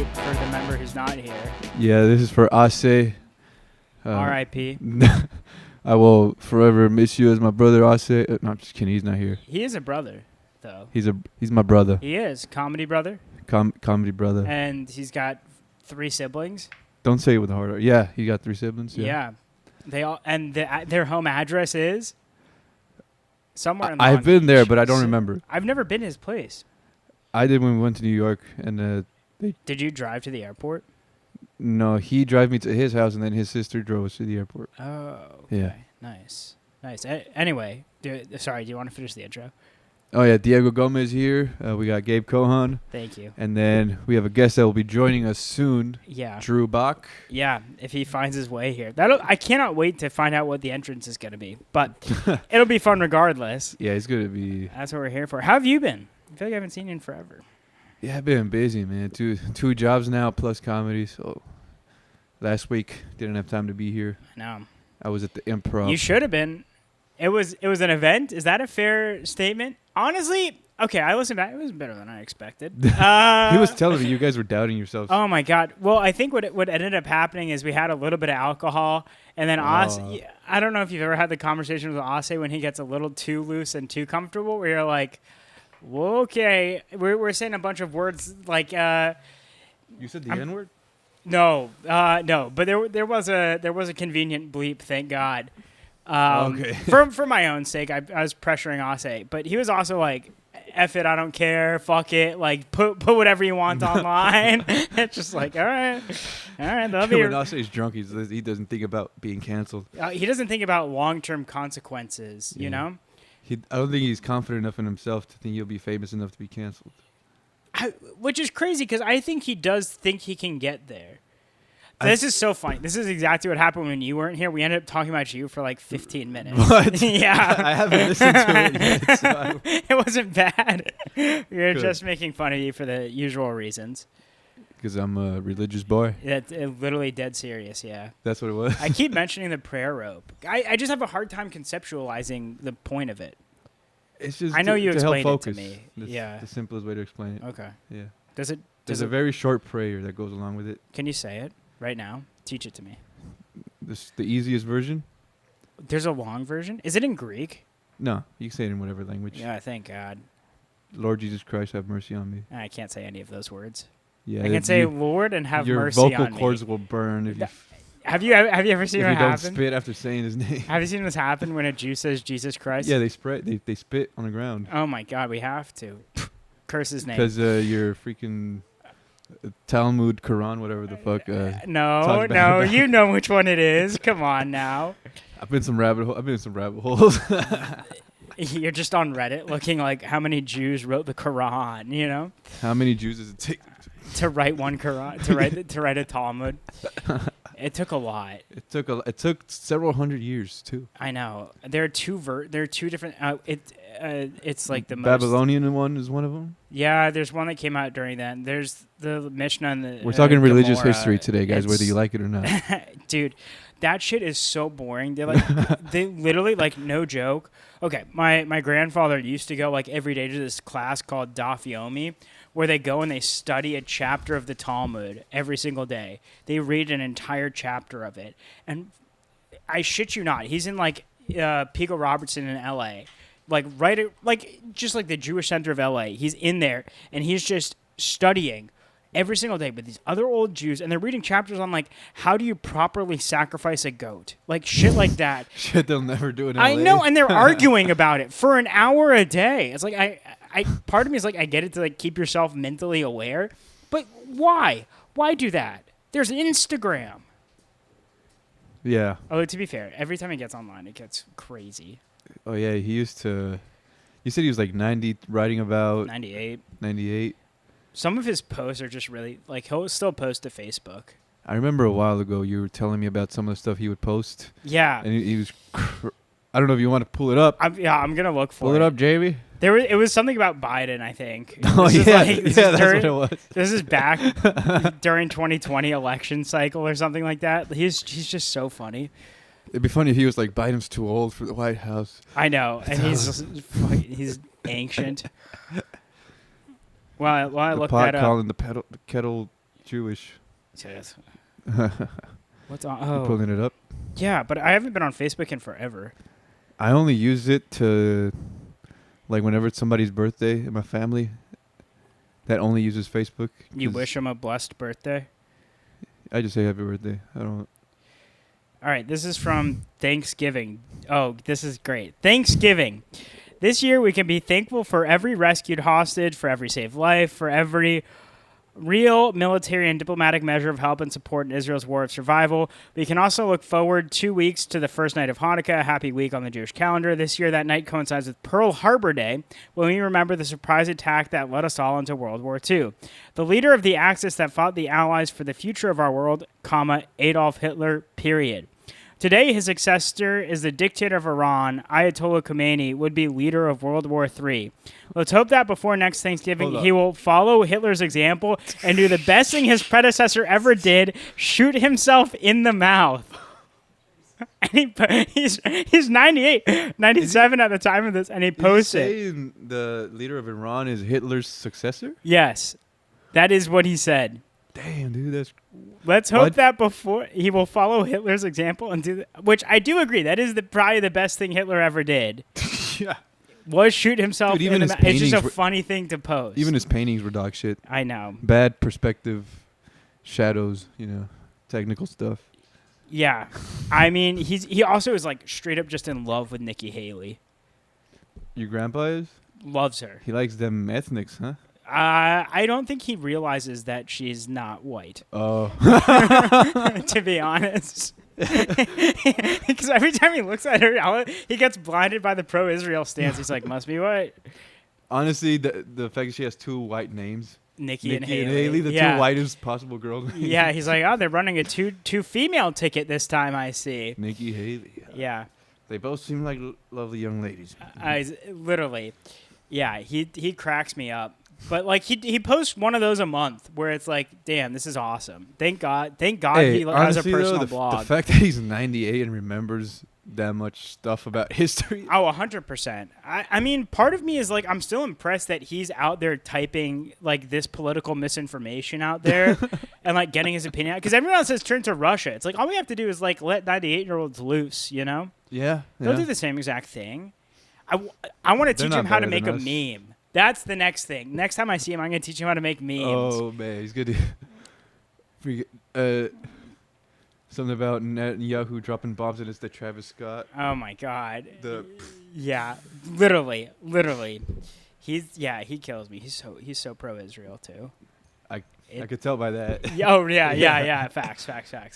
state for the member who's not here. Yeah, this is for Ase. R.I.P. I will forever miss you as my brother Ase. No, I'm just kidding. He's not here. He is a brother, though. He's my brother. He is. Comedy brother. Comedy brother. And he's got 3 siblings. Don't say it with a hard R. Yeah, he got 3 siblings. Yeah. They all and their home address is somewhere in I've Long been there, Beach. but I don't remember. I've never been to his place. I did when we went to New York, and Did you drive to the airport? no, he drove me to his house, and then his sister drove us to the airport. Oh, okay. Yeah. Nice. Anyway, sorry, do you want to finish the intro? Oh yeah, Diego Gomez here. We got Gabe Cohon, Thank you. and then we have a guest that will be joining us soon. Yeah. Drew Bock. Yeah, if he finds his way here. I cannot wait to find out what the entrance is going to be. But it'll be fun regardless. Yeah, he's gonna be. That's what we're here for. How have you been? I feel like I haven't seen you in forever. Yeah, I've been busy, man. Two jobs now plus comedy. So last week didn't have time to be here. I know. I was at the Improv. You should have been. It was an event. Is that a fair statement? Honestly, okay, I listened back. It was better than I expected. He was telling me you guys were doubting yourselves. Oh my God. Well, I think what ended up happening is we had a little bit of alcohol, and then Ase. I don't know if you've ever had the conversation with Ase when he gets a little too loose and too comfortable, where you're like, well, okay, we're saying a bunch of words like. You said the N-word? No, but there was a convenient bleep, thank God. Okay. for my own sake, I was pressuring Ase, but he was also like, "F it, I don't care, fuck it, like put whatever you want online." It's just like, all right, that'll be. When Ase is drunk, he doesn't think about being canceled. He doesn't think about long-term consequences, you know. I don't think he's confident enough in himself to think he'll be famous enough to be canceled. Which is crazy because I think he does think he can get there. This is so funny. This is exactly what happened when you weren't here. We ended up talking about you for like 15 minutes. What? Yeah. I haven't listened to it yet. So It wasn't bad. We were Good. just making fun of you for the usual reasons. Because I'm a religious boy. That's literally dead serious, yeah. That's what it was. I keep mentioning the prayer rope. I just have a hard time conceptualizing the point of it. It's just I know you to help explained it to focus. me. That's Yeah. the simplest way to explain it. Okay. Yeah. There's a very short prayer that goes along with it. Can you say it right now? Teach it to me. The easiest version? There's a long version? Is it in Greek? No, you can say it in whatever language. Yeah, thank God. Lord Jesus Christ, have mercy on me. I can't say any of those words. Yeah, I can say Lord and have your mercy on me. vocal cords will burn if you Have you ever seen if it you don't happen? spit after saying his name. Have you seen this happen when a Jew says Jesus Christ? Yeah, they spit on the ground. Oh my God, we have to curse his name. Because your freaking Talmud, Quran, whatever the fuck. No, you know which one it is. Come on now. I've been in some rabbit holes. You're just on Reddit looking like how many Jews wrote the Quran, you know? How many Jews does it take To write one Quran, to write a Talmud. It took a lot. It took several hundred years too. I know. There are two different it's like the Babylonian one is one of them. Yeah, there's one that came out during that. There's the Mishnah and the We're talking religious Gemara. history today, guys, whether you like it or not. Dude, that shit is so boring. They literally, like, no joke. Okay, my grandfather used to go like every day to this class called Daf Yomi, where they go and they study a chapter of the Talmud every single day. They read an entire chapter of it. And I shit you not, he's in like Pico Robertson in LA. Just like the Jewish center of LA. He's in there and he's just studying every single day with these other old Jews, and they're reading chapters on like how do you properly sacrifice a goat, like shit like that. Shit they'll never do in LA. I know, and they're arguing about it for an hour a day. It's like I part of me is like I get it to like keep yourself mentally aware, but why do that? There's Instagram. Yeah. Oh, to be fair, every time he gets online, it gets crazy. Oh yeah, he used to. You said he was like 90, writing about 98. 98. Some of his posts are just really like he'll still post to Facebook. I remember a while ago you were telling me about some of the stuff he would post. Yeah. And he was. I don't know if you want to pull it up. I'm gonna look for it. Pull it up, JB. It was something about Biden, I think. Oh yeah, that's what it was. This is back during 2020 election cycle or something like that. He's just so funny. It'd be funny if he was like, Biden's too old for the White House. I know, and he's ancient. While I look that up, calling the kettle Jewish. Yes. You What's on? Oh, pulling it up? yeah, but I haven't been on Facebook in forever. I only use it to, like, whenever it's somebody's birthday in my family that only uses Facebook. You 'cause wish him a blessed birthday. I just say happy birthday. I don't. All right, this is from Thanksgiving. Oh, this is great. Thanksgiving. This year, we can be thankful for every rescued hostage, for every saved life, for every real military and diplomatic measure of help and support in Israel's war of survival. We can also look forward 2 weeks to the first night of Hanukkah, a happy week on the Jewish calendar. This year, that night coincides with Pearl Harbor Day, when we remember the surprise attack that led us all into World War II. The leader of the Axis that fought the Allies for the future of our world, Adolf Hitler, period. Today, his successor is the dictator of Iran, Ayatollah Khomeini, would be leader of World War III. Let's hope that before next Thanksgiving, he will follow Hitler's example and do the best thing his predecessor ever did, shoot himself in the mouth. And he's 98, 97 at the time of this, and he posted. Is he saying the leader of Iran is Hitler's successor? Yes, that is what he said. Damn, dude, that's... Let's hope that before he will follow Hitler's example and do which I do agree, that is probably the best thing Hitler ever did. Yeah. Was shoot himself Dude, even in the his mouth. It's just a paintings funny thing to post. Even his paintings were dog shit. I know. Bad perspective, shadows, technical stuff. Yeah. I mean, he also is like straight up just in love with Nikki Haley. Your grandpa is? Loves her. He likes them ethnics, huh? I don't think he realizes that she's not white. Oh. To be honest. Because every time he looks at her, he gets blinded by the pro-Israel stance. He's like, must be white. Honestly, the fact that she has two white names. Nikki and Haley. The two whitest possible girls. Yeah, he's like, oh, they're running a two female ticket this time, I see. Nikki Haley. Yeah. They both seem like lovely young ladies. Literally. Yeah, he cracks me up. But like he posts one of those a month where it's like, damn, this is awesome. Thank God he honestly, has a personal blog. The fact that he's 98 and remembers that much stuff about history. Oh, 100%. I mean, part of me is like, I'm still impressed that he's out there typing like this political misinformation out there and like getting his opinion out. Because everyone else says turn to Russia. It's like all we have to do is like let 98-year-olds loose, Yeah. They'll do the same exact thing. I want to teach him how to make a meme. That's the next thing. Next time I see him, I'm going to teach him how to make memes. Oh, man. He's good. Something about Netanyahu dropping bombs and it's the Travis Scott. Oh, my God. Yeah. Literally. He kills me. He's so pro-Israel, too. I could tell by that. Oh, yeah. Facts.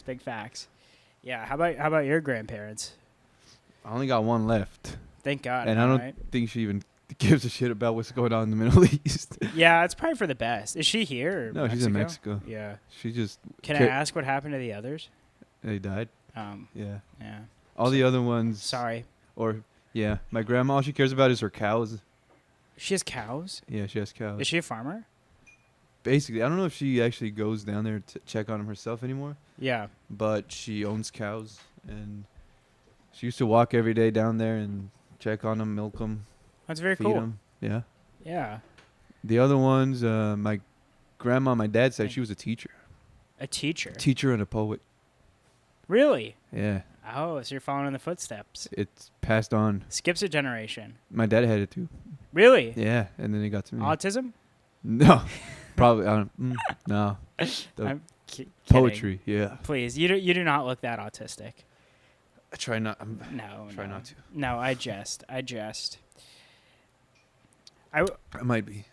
Big facts. Yeah. How about your grandparents? I only got one left. Thank God. And I don't think she even gives a shit about what's going on in the Middle East. Yeah, it's probably for the best. Is she here? Or no, she's in Mexico. Yeah. She just... Can I ask what happened to the others? They died. Yeah. All the other ones... Sorry. Yeah. My grandma, all she cares about is her cows. She has cows? Yeah, she has cows. Is she a farmer? Basically. I don't know if she actually goes down there to check on them herself anymore. Yeah. But she owns cows. And she used to walk every day down there and check on them, milk them. That's very feed cool. them. Yeah. Yeah. The other ones, my grandma, my dad said she was a teacher. A teacher? Teacher and a poet. Really? Yeah. Oh, so you're following in the footsteps. It's passed on. Skips a generation. My dad had it too. Really? Yeah, and then it got to me. Autism? No. Probably. I don't. No. I'm poetry. Yeah. Please, you do not look that autistic. I try not. Try not to. No, I jest. I might be.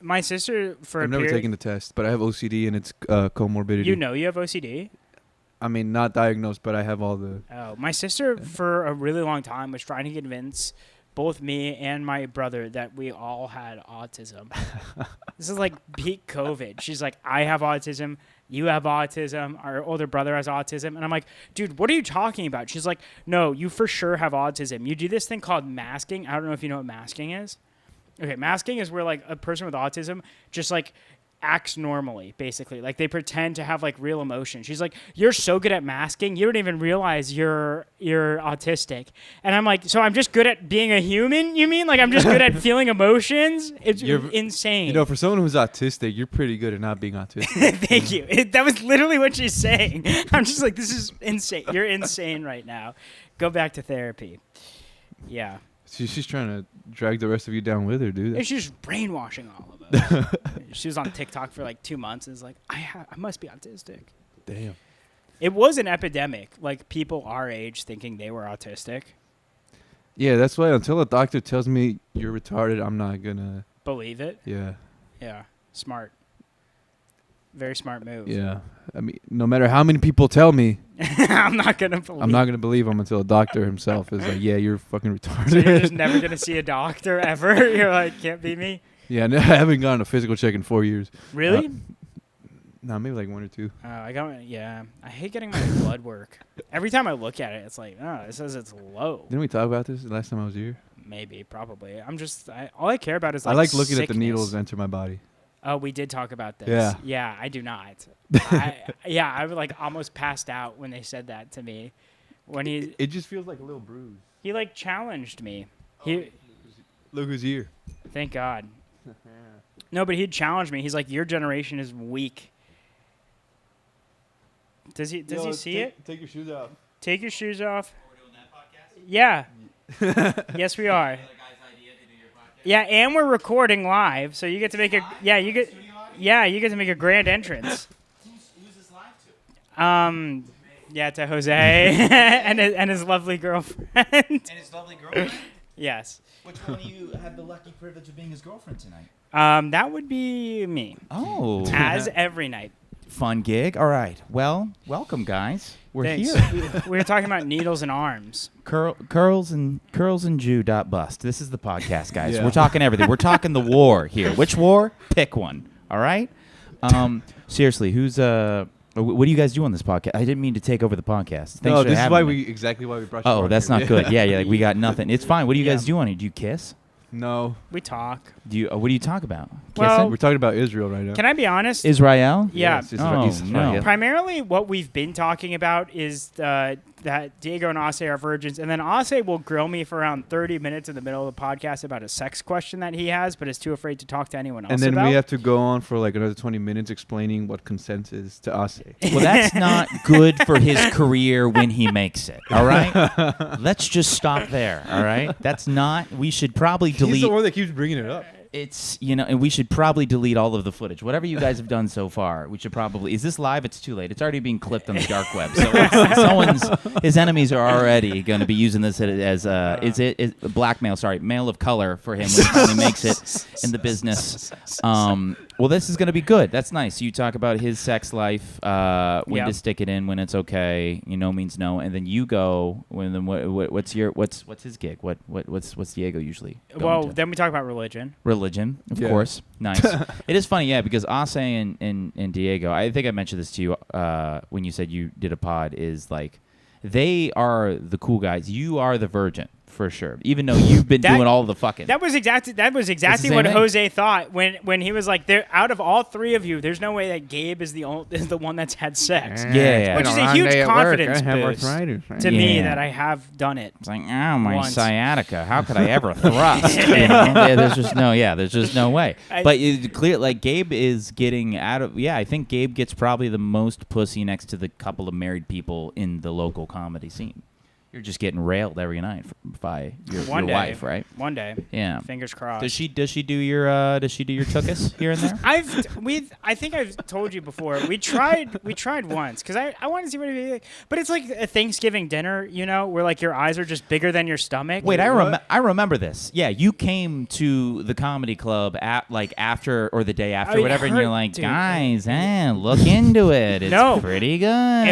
My sister I've never taken the test, but I have OCD and it's comorbidity. You have OCD? I mean, not diagnosed, but I have all the... Oh, my sister for a really long time was trying to convince both me and my brother that we all had autism. This is like peak COVID. She's like, I have autism. You have autism. Our older brother has autism. And I'm like, dude, what are you talking about? She's like, no, you for sure have autism. You do this thing called masking. I don't know if you know what masking is. Okay, masking is where like a person with autism just like acts normally, basically. Like they pretend to have like real emotion. She's like, "You're so good at masking, you don't even realize you're autistic." And I'm like, "So I'm just good at being a human? You mean like I'm just good at feeling emotions?" It's insane. You know, for someone who's autistic, you're pretty good at not being autistic. Thank you. That was literally what she's saying. I'm just like, this is insane. You're insane right now. Go back to therapy. Yeah. She's trying to drag the rest of you down with her, dude. And she's brainwashing all of us. She was on TikTok for like 2 months and is like, I must be autistic. Damn. It was an epidemic, like people our age thinking they were autistic. Yeah, that's why until a doctor tells me you're retarded, I'm not gonna believe it. Yeah. Yeah. Smart. Very smart move. Yeah. I mean, no matter how many people tell me, I'm not gonna believe him until a doctor himself is like, yeah, you're fucking retarded. So you're just never gonna see a doctor ever? You're like, can't be me? Yeah, no, I haven't gotten a physical check in 4 years. Really? No, maybe like 1 or 2. I hate getting my blood work. Every time I look at it, it's like, oh, it says it's low. Didn't we talk about this the last time I was here? Maybe, probably. All I care about is like I like looking sickness. at the needles enter my body. Oh, we did talk about this. Yeah. Yeah, I do not. I was like almost passed out when they said that to me. When it just feels like a little bruise. He like challenged me. Look who's here. Thank God. No, but he'd challenge me. He's like, your generation is weak. Does he see it? Take your shoes off. Take your shoes off. Are we doing that podcast? Yeah. Yes, we are. Yeah, and we're recording live, so you get to make you get to make a grand entrance. Who's this live to? To Jose and his lovely girlfriend. And his lovely girlfriend? Yes. Which one of you had the lucky privilege of being his girlfriend tonight? That would be me. Oh. As every night. Fun gig. All right. Well, welcome, guys. We're Thanks. here. We were talking about needles and arms. Curls and Jew.bust. This is the podcast, guys. Yeah. We're talking everything. We're talking the war here. Which war? Pick one. All right? Seriously, who's what do you guys do on this podcast? I didn't mean to take over the podcast. Thanks for this is having me. exactly why we brought you. Oh, that's here. not good. Yeah, like we got nothing. It's fine. What do you Yeah. guys do on it? Do you kiss? No. We talk. What do you talk about? Well, Kissing? We're talking about Israel right now. Can I be honest? Israel? Yeah. Yes, Oh, Israel. no. Primarily, what we've been talking about is that Diego and Ase are virgins, and then Ase will grill me for around 30 minutes in the middle of the podcast about a sex question that he has, but is too afraid to talk to anyone else And then about. we have to go on for like another 20 minutes explaining what consent is to us. Well, that's not good for his career when he makes it. All right? Let's just stop there. All right? That's not. We should probably delete. He's the one that keeps bringing it up. It's, and we should probably delete all of the footage. Whatever you guys have done so far, we should probably. Is this live? It's too late. It's already being clipped on the dark web. So his enemies are already going to be using this as blackmail. Sorry, mail of color for him when he finally makes it in the business. Well, this is going to be good. That's nice. You talk about his sex life, when to stick it in, when it's okay. No means no, and then you go. What's his gig? What's Diego usually? Then we talk about religion. Religion, of course. Nice. It is funny, because Ase and Diego, I think I mentioned this to you when you said you did a pod, is like they are the cool guys. You are the virgin. For sure, even though you've been doing all the fucking. That was exactly what Jose thought when he was like, "There, out of all three of you, there's no way that Gabe is the one that's had sex." Yeah. Which is a huge confidence boost to me that I have done it. It's like, oh, my sciatica. How could I ever thrust? There's just no way. But it's clear, like Gabe is getting out of. Yeah, I think Gabe gets probably the most pussy next to the couple of married people in the local comedy scene. You're just getting railed every night by your wife, right? One day. Yeah. Fingers crossed. Does she do your tuchus here and there? I think I've told you before. We tried once because I wanted to see what it'd be like. But it's like a Thanksgiving dinner, where like your eyes are just bigger than your stomach. Wait, I remember this. Yeah, you came to the comedy club after or the day after, whatever, and you're like, dude, guys, look into it. It's pretty good.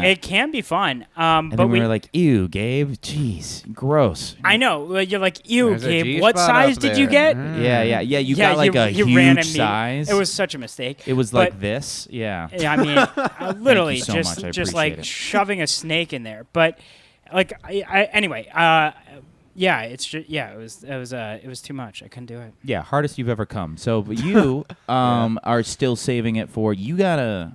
It can be fun. And but then we were like, ew, Gabe, jeez, gross. I know. You're like, ew, There's Gabe, what size did you get? Yeah. You got like a huge size. It was such a mistake. It was like this, yeah. Yeah, I mean, literally so just like shoving a snake in there. But like, anyway, Yeah, it was too much. I couldn't do it. Yeah, hardest you've ever come. So, but you are still saving it for you gotta.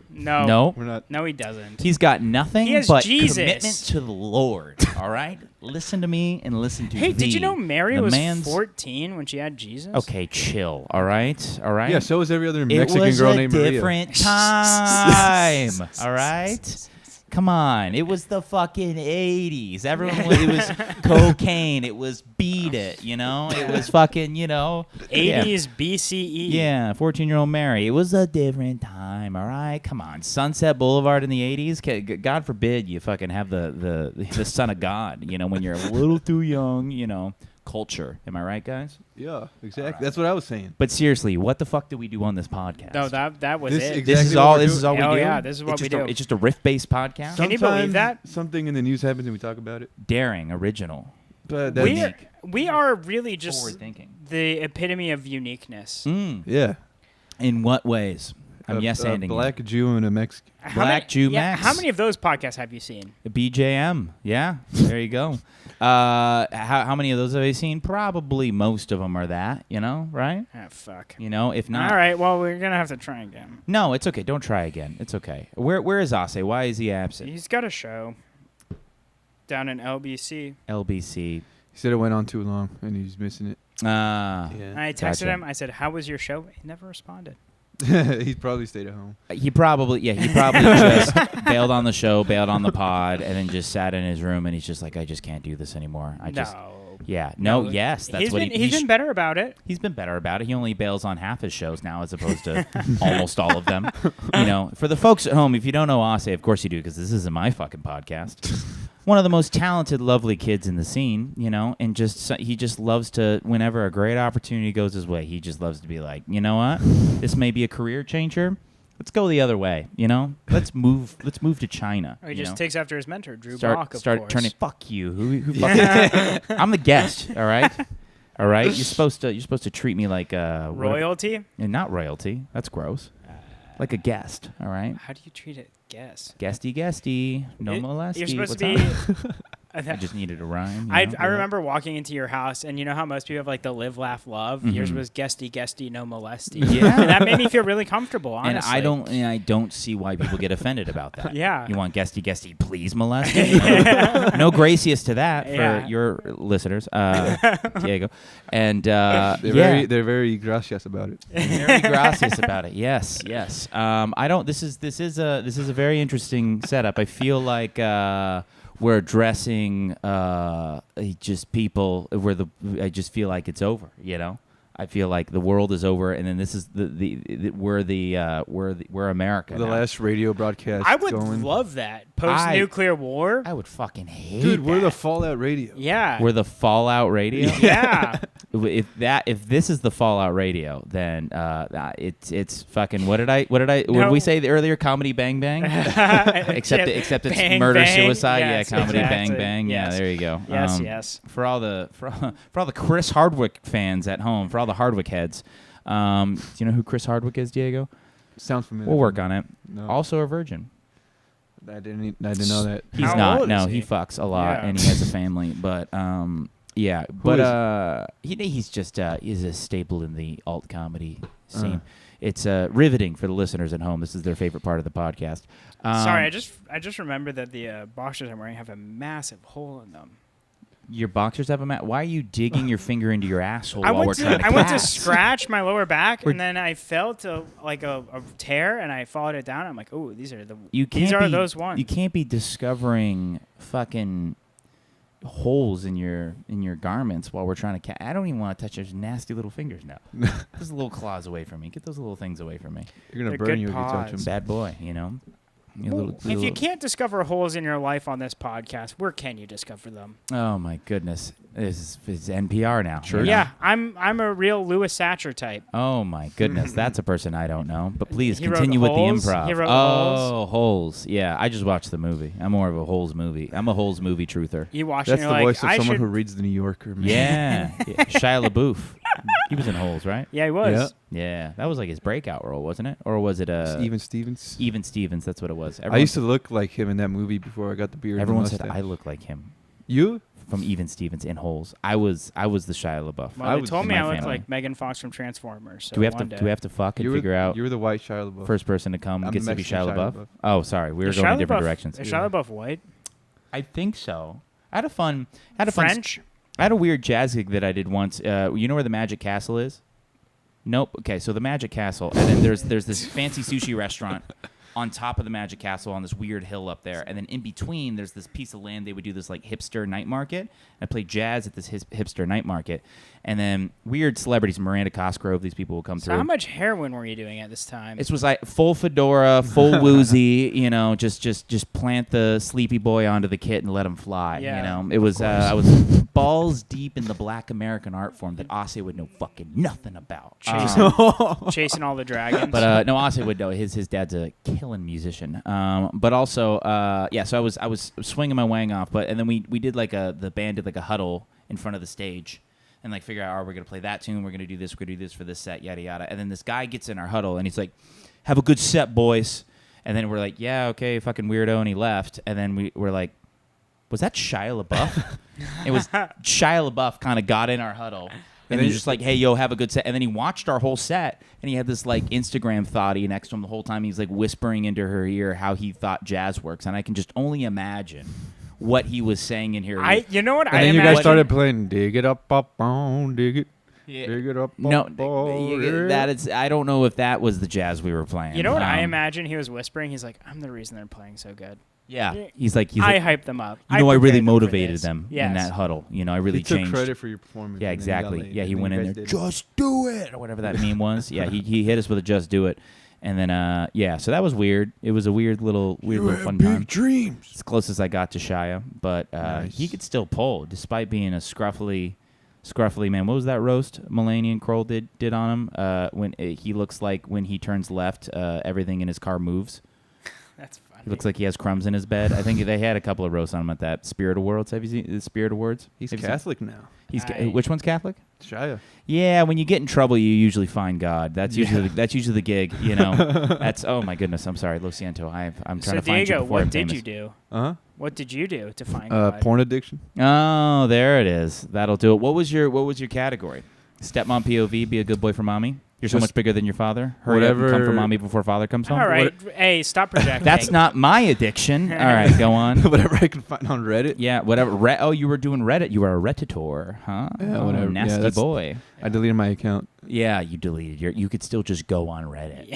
No, No, We're not. no, he doesn't. he's got nothing He has but Jesus. commitment to the Lord. All right, listen to me and listen to Hey, did you thee. know Mary The was man's- 14 when she had Jesus? Okay, chill. All right, all right. Yeah, so was every other It Mexican was girl a named Maria. different time. All right. Come on, it was the fucking 80s. Everyone, it was cocaine. It was beat it. You know, it was fucking. You know, 80s BCE. Yeah, 14-year-old Mary. It was a different time. All right, come on. Sunset Boulevard in the 80s. God forbid you fucking have the son of God. You know, when you're a little too young. You know, culture. Am I right, guys? Yeah, exactly. That's what I was saying. But seriously, what the fuck do we do on this podcast? No, that was This it. ex- This is exactly what all. we're This doing. is all we Oh, do. yeah, this is what it's we just do. It's just a riff-based podcast. Can you believe that? Something in the news happens and we talk about it. Daring, original, But We are really just forward-thinking. the epitome of uniqueness. Mm. yeah. In what ways? I'm yes-anding. Black Jew and a Mexican. Black Jew Max. How many of those podcasts have you seen? BJM. Yeah, there you go. How many of those have I seen? Probably most of them are that. You know, right? Ah, fuck. You know, if not, All right, well, we're going to have to try again. no, it's okay. Don't try again. It's okay. Where is Ase? Why is he absent? He's got a show down in LBC. LBC. He said it went on too long and he's missing it. Ah, I texted Gotcha. him. I said, how was your show? He never responded. He probably stayed at home. he probably just bailed on the show, bailed on the pod, and then just sat in his room and he's just like, I just can't do this anymore. Yes, that's what he's been better about it. He's been better about it. He only bails on half his shows now as opposed to almost all of them. You know, for the folks at home, if you don't know Ase, of course you do because this isn't my fucking podcast. One of the most talented, lovely kids in the scene, you know, and he just loves to, whenever a great opportunity goes his way, he just loves to be like, you know what? This may be a career changer. Let's go the other way, you know? Let's move to China. He you just know? takes after his mentor, Drew Bock, of Start course. turning. Fuck you. Who fucking? I'm the guest. All right. All right. You're supposed to treat me like Royalty? and not royalty. That's gross. Like a guest. All right. How do you treat it? Guess. Guesty. No molesty. You're supposed What's to be... up? I just needed a rhyme. I remember walking into your house, and you know how most people have like the live, laugh, love. Yours was guesty, no molesty. Yeah. And that made me feel really comfortable. Honestly, And I don't see why people get offended about that. Yeah. You want guesty, please molest me? No gracious to that for Yeah. your listeners, Diego. And They're very gracious about it. very gracious about it. Yes. I don't. This is a very interesting setup. I feel like we're addressing just people where I just feel like it's over. You know, I feel like the world is over, and then this is we're America. The now. last radio broadcast. I would going. love that post-nuclear war. I would fucking hate. Dude, we're the that. Fallout Radio. Yeah. We're the Fallout Radio. yeah. If this is the Fallout Radio, then it's fucking what did we say the earlier? Comedy Bang Bang. except it's Bang, murder bang. suicide. Yes, Yeah, Comedy exactly. Bang Bang. Yes. Yeah, there you go. Yes, yes. For all the Chris Hardwick fans at home, for all the Hardwick heads, do you know who Chris Hardwick is, Diego? Sounds familiar. We'll work on it. No. Also a virgin. I didn't know that. He's How not. old No, is he he? fucks a lot, Yeah. and he has a family. But yeah. But he's just he's a staple in the alt comedy scene. It's riveting for the listeners at home. This is their favorite part of the podcast. Sorry, I just remembered that the boxers I'm wearing have a massive hole in them. Your boxers have a mat. Why are you digging your finger into your asshole I while we're went trying to I went to cast? scratch my lower back, We're- and then I felt a tear, and I followed it down. I'm like, oh, these are These are those ones. You can't be discovering fucking holes in your garments while we're trying to cast. I don't even want to touch those nasty little fingers now. Those little claws away from me. Get those little things away from me. You're gonna They're burn good you if you touch them. paws. Bad boy, you know. If you can't discover holes in your life on this podcast, where can you discover them? Oh my goodness, this is NPR now. Sure. you know? Yeah, I'm a real Louis Satcher type. Oh my goodness, that's a person I don't know. But please He wrote continue with the Holes? improv. He wrote Oh, Holes. Yeah, I just watched the movie. I'm more of a Holes movie. I'm a Holes movie truther. You watch That's and the you're voice like, of I someone should. who reads the New Yorker. Man. Yeah, Shia LaBeouf. He was in Holes, right? Yeah, he was. Yeah, that was like his breakout role, wasn't it? Or was it Steven Stevens. Even Stevens? That's what it was. I used to look like him in that movie before I got the beard. Everyone and said mustache. I look like him. You? from Even Stevens in Holes. I was the Shia LaBeouf. Well, they told me in I my looked family. like Megan Fox from Transformers. So Do we have to one day. fuck and You figure out You were the white Shia LaBeouf. first person to come I'm gets the to be Mexican Shia Shia LaBeouf? LaBeouf. Oh, sorry, we were Is going in Shia different LaBeouf- directions. Is Shia LaBeouf white? I think so. I had a fun. French? I had a weird jazz gig that I did once. You know where the Magic Castle is? Nope. Okay, so the Magic Castle, and then there's this fancy sushi restaurant on top of the Magic Castle on this weird hill up there, and then in between there's this piece of land. They would do this like hipster night market. I played jazz at this hipster night market, and then weird celebrities, Miranda Cosgrove, these people will come So through. how much heroin were you doing at this time? This was like full fedora, full woozy, just plant the sleepy boy onto the kit and let him fly. Yeah, It was I was balls deep in the Black American art form that Ase would know fucking nothing about. Chasing all the dragons. But no, Ase would know. His dad's a killing musician. But also, so I was swinging my wang off. And then we did like the band did like a huddle in front of the stage. And like figure out, we're gonna play that tune, we're gonna do this, we're gonna do this for this set, yada yada. And then this guy gets in our huddle and he's like, "Have a good set, boys." And then we're like, "Yeah, okay, fucking weirdo," and he left. And then we're like, "Was that Shia LaBeouf?" It was Shia LaBeouf kind of got in our huddle. And he's just like, "Hey, yo, have a good set." And then he watched our whole set, and he had this like Instagram thotty next to him the whole time. He's like whispering into her ear how he thought jazz works, and I can just only imagine what he was saying in here. You know what? And I then you imagine, guys started playing "Dig It Up, Up, On, Dig It, Yeah. Dig It Up." No, up, on, that is. I don't know if that was the jazz we were playing. You know what I imagine he was whispering? He's like, "I'm the reason they're playing so good." Yeah, he's like, I hyped them up. I really prepared them for motivated this. them Yes. in that huddle. I really He took changed. credit for your performance. Yeah, and then he got exactly. laid, Yeah, and he then went you in guys there, did it. "Just do it," or whatever that meme was. Yeah, he hit us with a "just do it," and then so that was weird. It was a weird little fun time. dreams. It's close as I got to Shia, but Nice. he could still pull despite being a scruffy man. What was that roast Mulaney and Kroll did on him? When he looks like when he turns left, everything in his car moves. That's funny. He looks like he has crumbs in his bed. I think they had a couple of roasts on him at that Spirit Awards. Have you seen the Spirit Awards? He's Have you seen- Catholic now. Which one's Catholic? Shia. Yeah, when you get in trouble, you usually find God. That's usually the gig. That's oh my goodness. I'm sorry, Lo Siento. I'm trying So to find you Diego, before I'm what did famous. you do? Uh What did you do to find huh. God? Porn addiction. Oh, there it is. That'll do it. What was your category? Stepmom POV, be a good boy for mommy. You're so Just much bigger than your father. Hurry up and come for whatever- mommy before father comes home. All right. Hey, stop projecting. That's not my addiction. All right, go on. Whatever I can find on Reddit. Yeah, whatever. You were doing Reddit. You were a Redditor, huh? Yeah, Oh, whatever. Yeah, Nasty that's- boy. I deleted my account. Yeah, you deleted you could still just go on Reddit.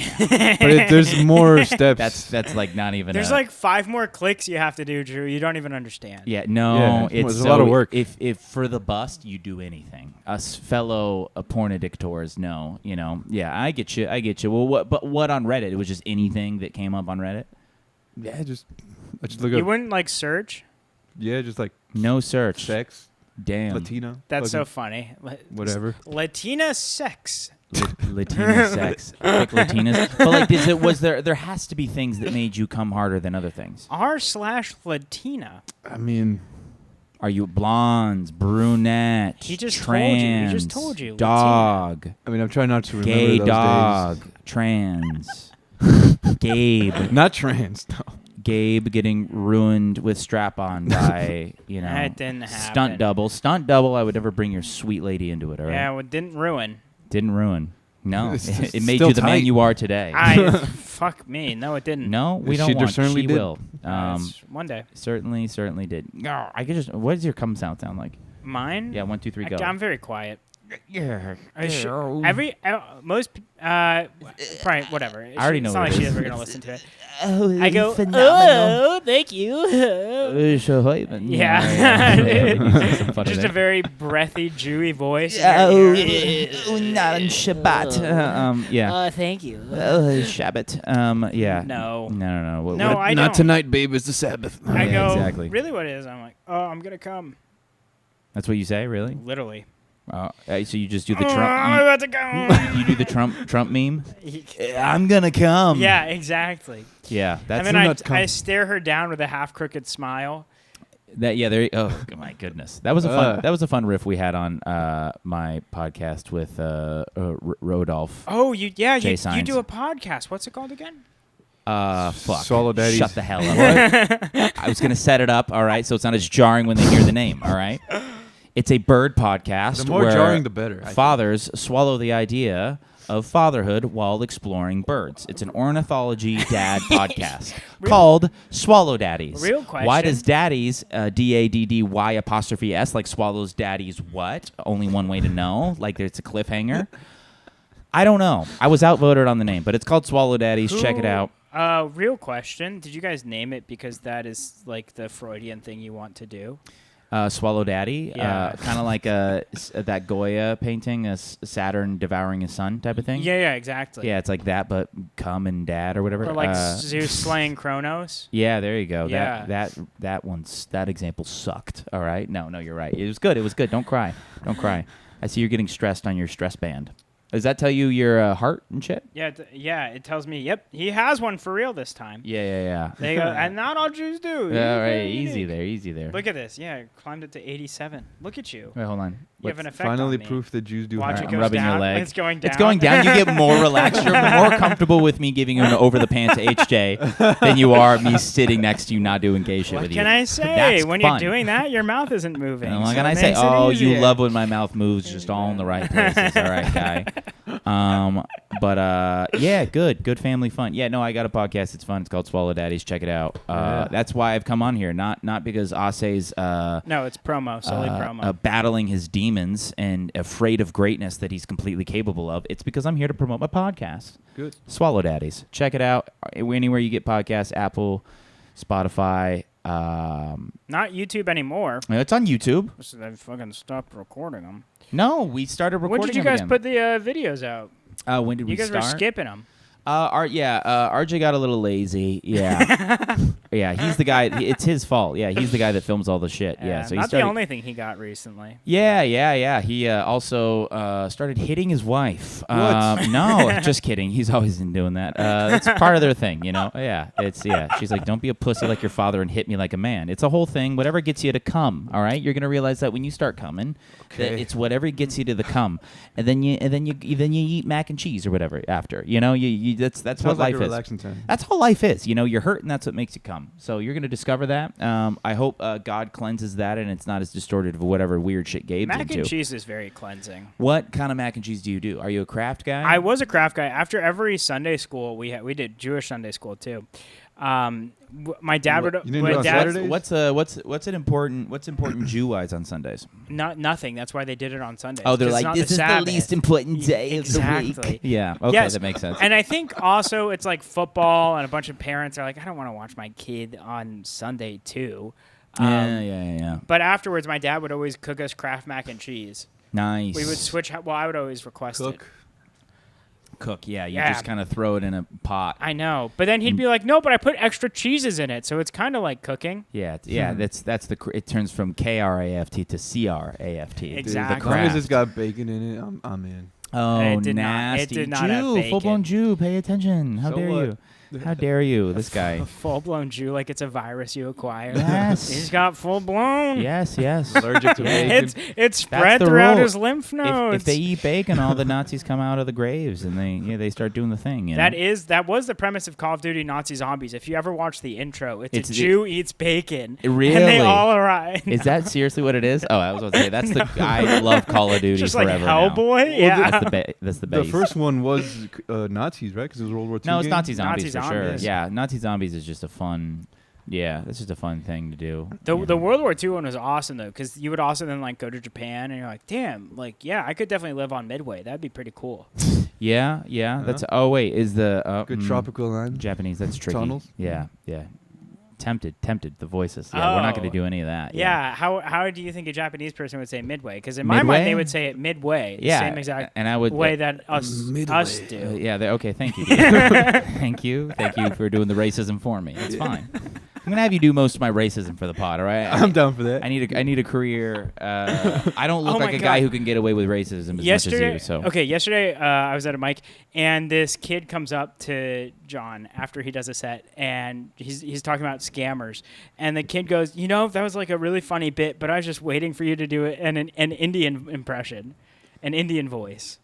But there's more steps. That's like not even. There's like 5 more clicks you have to do, Drew. You don't even understand. Yeah, no, Yeah, it's it's a lot of work. If for the bust, you do anything. Us fellow porn addictors know, Yeah, I get you. Well, what on Reddit? It was just anything that came up on Reddit. Yeah, I just look You up. wouldn't like search? Yeah, just like No search. sex, Damn. Latino. That's so fucking funny. whatever. Latina sex. Latina sex, like Latinas. But like, there has to be things that made you come harder than other things. R/Latina. I mean, Are you blondes, brunette? He just told you. He trans, just told you. Dog, I'm trying not to remember gay those dog, trans, Gabe. days. Not trans. No. Gabe getting ruined with strap-on by, That didn't happen. stunt double. Stunt double, I would never bring your sweet lady into it, all right? Yeah, well, it didn't ruin. Didn't ruin. No, It's it made still you the man tight. you are today. Fuck me. No, it didn't. No, we She don't want. certainly She did. will. It's one day. Certainly did. I could just. What does your cum sound like? Mine? Yeah, 1, 2, 3, go. I'm very quiet. Yeah. Most probably whatever. I already know It's not what like it she's is. ever gonna listen to it. Oh, I go, phenomenal. oh, thank you. Yeah. Just a very breathy, Jewy voice. in Oh, your ear. not on Shabbat. Yeah. Thank you. Shabbat. Yeah. No. No. No, I Not don't. tonight, babe. It's the Sabbath. I Yeah, go, exactly. really what it is? I'm like, oh, I'm going to come. That's what you say, really? Literally. So you just do the I'm Trump. about to come. You do the Trump meme. I'm gonna come. Yeah, exactly. Yeah. That's And then not come. I stare her down with a half-crooked smile. that. Yeah. There. Oh my goodness. That was a fun riff we had on my podcast with Rodolph. Oh, you Jay you Signs. do a podcast. What's it called again? Fuck. Swallow Daddies. Shut the hell up. I was going to set it up, all right, so it's not as jarring when they hear the name, all right? It's a bird podcast The more where jarring, the better. I think. fathers swallow the idea of fatherhood while exploring birds. It's an ornithology dad podcast called Swallow Daddies. Real question. Why does daddies, D-A-D-D-Y apostrophe S, like swallows daddies what? Only one way to know. Like it's a cliffhanger. I don't know. I was outvoted on the name, but it's called Swallow Daddies. Check it out. Real question. Did you guys name it because that is like the Freudian thing you want to do? Swallow Daddy, Yeah. kind of like that Goya painting, Saturn devouring his son type of thing. Yeah, exactly. Yeah, it's like that, but cum and dad or whatever. Or like Zeus slaying Kronos. Yeah, there you go. Yeah. That example sucked. All right, no, you're right. It was good. Don't cry. I see you're getting stressed on your stress band. Does that tell you your heart and shit? Yeah, it tells me, yep, he has one for real this time. Yeah. They go, and not all Jews do. Yeah, all right, easy there. Look at this. Yeah, it climbed it to 87. Look at you. Wait, hold on. You have an effect Finally on me. proof that Jews do Watch have. it I'm goes rubbing your down. leg. It's going down. It's going down. You get more relaxed. You're more comfortable with me giving you an over the pants HJ than you are me sitting next to you not doing gay shit What with you. can I say? That's when fun. you're doing that, your mouth isn't moving. And what so can I it say? makes it Oh, you easier. love when my mouth moves just all in the right places. All right, guy. Yeah, good family fun. Yeah, no, I got a podcast. It's fun. It's called Swallow Daddies. Check it out. That's why I've come on here. Not because Ase's No, it's promo. Solely promo. battling his demons and afraid of greatness that he's completely capable of. It's because I'm here to promote my podcast. Good. Swallow Daddies. Check it out anywhere you get podcasts. Apple, Spotify. Not YouTube anymore. It's on YouTube. I fucking stopped recording them. No, we started recording. When did you them guys again. put the videos out? When did we You guys start? were skipping them. RJ got a little lazy. Yeah, yeah. He's the guy. It's his fault. Yeah, he's the guy that films all the shit. Yeah, so he not started. the only thing he got recently. Yeah. He also started hitting his wife. What? No, just kidding. He's always been doing that. It's part of their thing, you know. Yeah, She's like, don't be a pussy like your father and hit me like a man. It's a whole thing. Whatever gets you to come. All right, you're gonna realize that when you start coming, that it's whatever gets you to the come, and then you eat mac and cheese or whatever after. You know, that's what Sounds like life a is. relaxing time. That's how life is. You know, you're hurt, and that's what makes you come. So you're going to discover that. I hope God cleanses that, and it's not as distorted of whatever weird shit Gabe's Mac into. and cheese is very cleansing. What kind of mac and cheese do you do? Are you a craft guy? I was a craft guy. After every Sunday school, we did Jewish Sunday school too. My dad would. You didn't my do it on dad- Saturdays? What's important Jew-wise on Sundays? Nothing. That's why they did it on Sundays. Oh, they're 'cause it's like, not this is the Sabbath. least important day of the Exactly. week. Yeah. Okay, Yes. that makes sense. And I think also it's like football, and a bunch of parents are like, I don't want to watch my kid on Sunday too. Yeah. But afterwards, my dad would always cook us Kraft mac and cheese. Nice. We would switch. Well, I would always request it. Cook. Yeah, you Yeah. just kind of throw it in a pot. I know, but then he'd be like, "No, but I put extra cheeses in it, so it's kind of like cooking." Yeah. That's it turns from KRAFT to CRAFT. Exactly. As long as it's got bacon in it, I'm in. Oh, It did not- nasty. it did not have Jew, bacon. full-blown Jew. Pay attention. How So dare what? you? How dare you, this guy? A full-blown Jew, like it's a virus you acquire. Yes. He's got full-blown. Yes. Allergic to bacon. It's spread the throughout rule. his lymph nodes. If they eat bacon, all the Nazis come out of the graves and they start doing the thing. You know? That was the premise of Call of Duty Nazi Zombies. If you ever watch the intro, it's a It's- Jew eats bacon. Really? And they all arrive. Is that seriously what it is? Oh, I was about to say that's the. I love Call of Duty Just like forever. now. Hellboy? Yeah. That's the The base. first one was Nazis, right? Because it was World War II. No, it's game? Nazi zombies Nazi for sure. zombies. Yeah, Nazi zombies is just a fun. Yeah, that's just a fun thing to do. The you know? World War II one was awesome though, because you would also then like go to Japan and you're like, damn, like yeah, I could definitely live on Midway. That'd be pretty cool. Yeah. That's. Oh wait, is the Good tropical line. Japanese? That's tricky. Tunnels? Yeah. Tempted. The voices. Yeah, we're not going to do any of that. Yeah. How do you think a Japanese person would say Midway? Because in my mind they would say it Midway. The Yeah, same exact and I would way that us do. yeah. Okay. Thank you. Dude. Thank you for doing the racism for me. It's fine. I'm gonna have you do most of my racism for the pod. All right. I'm down for that. I need a career. I don't look Oh like my a guy God. who can get away with racism as Yesterday, much as you. So yesterday I was at a mic, and this kid comes up to John after he does a set, and he's talking about scammers, and the kid goes, "You know, that was like a really funny bit, but I was just waiting for you to do it an Indian impression, an Indian voice."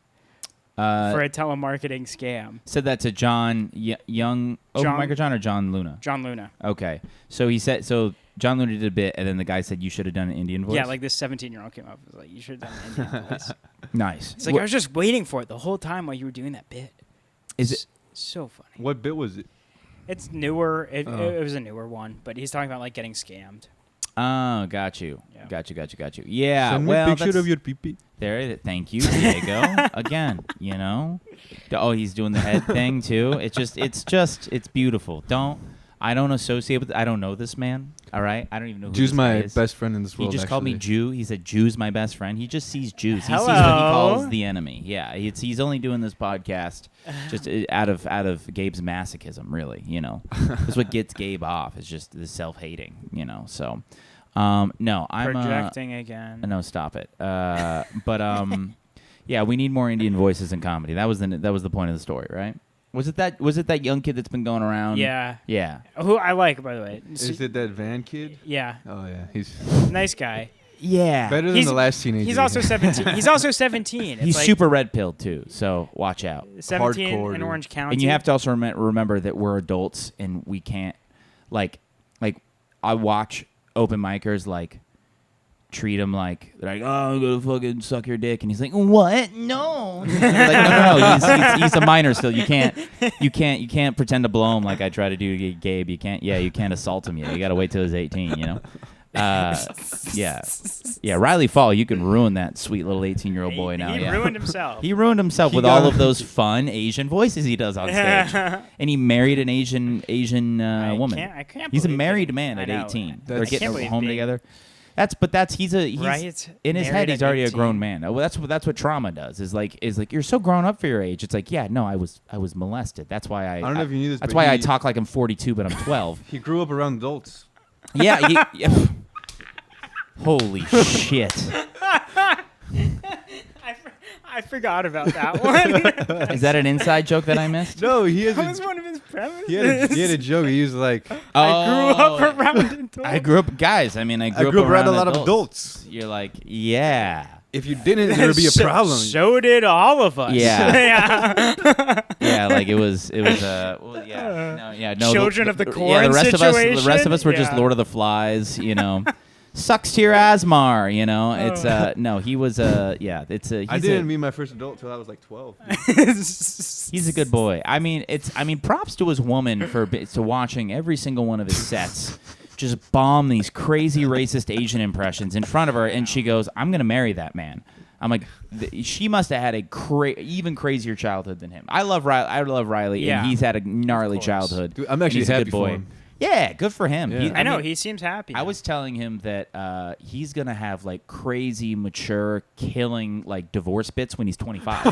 for a telemarketing scam. Said that to John Young, Open Micro John, or John Luna? John Luna. Okay. So he said, John Luna did a bit, and then the guy said, you should have done an Indian voice? Yeah, like this 17-year-old came up and was like, you should have done an Indian voice. Nice. It's like, I was just waiting for it the whole time while you were doing that bit. Is it so funny? What bit was it? It's newer. It was a newer one, but he's talking about like getting scammed. Oh, got you. Yeah. Got you. Yeah, Send me well, a picture of your pee-pee. there it is. Thank you, Diego. Again, you know. Oh, he's doing the head thing too. It's beautiful. I don't associate with. I don't know this man. All right, I don't even know who Jew's this guy my is. best friend in this He world. just called me actually. Jew. He said Jew's my best friend. He just sees Jews. He sees Hello. what he calls the enemy. Yeah, he's only doing this podcast just out of Gabe's masochism, really. You know, that's what gets Gabe off. Is just the self-hating. You know, so no, I'm Projecting again. no, stop it. Yeah, we need more Indian voices in comedy. That was the point of the story, right? Was it that young kid that's been going around? Yeah. Yeah. Who I like, by the way. Is it that Van kid? Yeah. Oh yeah, he's Nice guy. Yeah. better than the last teenager. He's also 17. He's also 17. It's He's like super red pilled too, so watch out. 17 hardcore, in dude. Orange County. And you have to also remember that we're adults and we can't like I watch open micers like treat him like they're like, oh, I'm gonna fucking suck your dick, and he's like, what? No. Like, no. He's a minor still. You can't pretend to blow him like I try to do to Gabe. You can't assault him yet. You gotta wait till he's 18. You know. Yeah. Riley Fall, you can ruin that sweet little 18-year-old boy now. He ruined himself. He ruined himself with all of those fun Asian voices he does on stage, and he married an Asian woman. I can't. He's a believe married it. man I at know. 18. That's- They're I getting can't believe home being- together. He's Right? in his head. Married He's at already a 18. grown man. Well, that's what trauma does. Is like you're so grown up for your age. It's like, yeah, no, I was molested. That's why I don't know if you knew this, That's but why I he- talk like I'm 42, but I'm 12. He grew up around adults. Yeah. Holy shit! I forgot about that one. Is that an inside joke that I missed? No, he has. That was one of his premises. He had a joke. He was like, I grew up around adults. I grew up, guys. I mean, I grew up around a lot adults. of adults. You're like, yeah. If you didn't, there would be a problem. So did all of us. Yeah. Yeah, like it was well, yeah. No, Children of the Yeah, Corn the rest situation? of us were just Yeah. Lord of the Flies, you know. Sucks to your Asmar, you know. It's no, he was it's a I didn't meet my first adult till I was like 12. he's a good boy. I mean, props to his woman to watching every single one of his sets. Just bomb these crazy racist Asian impressions in front of her, and she goes, "I'm gonna marry that man." I'm like, she must have had a even crazier childhood than him. I love Riley, Yeah. and he's had a gnarly course. childhood. Dude, I'm and actually he's a happy good for boy. him. Yeah, good for him. Yeah. I know mean, he seems happy. I was telling him that he's gonna have like crazy, mature, killing like divorce bits when he's 25.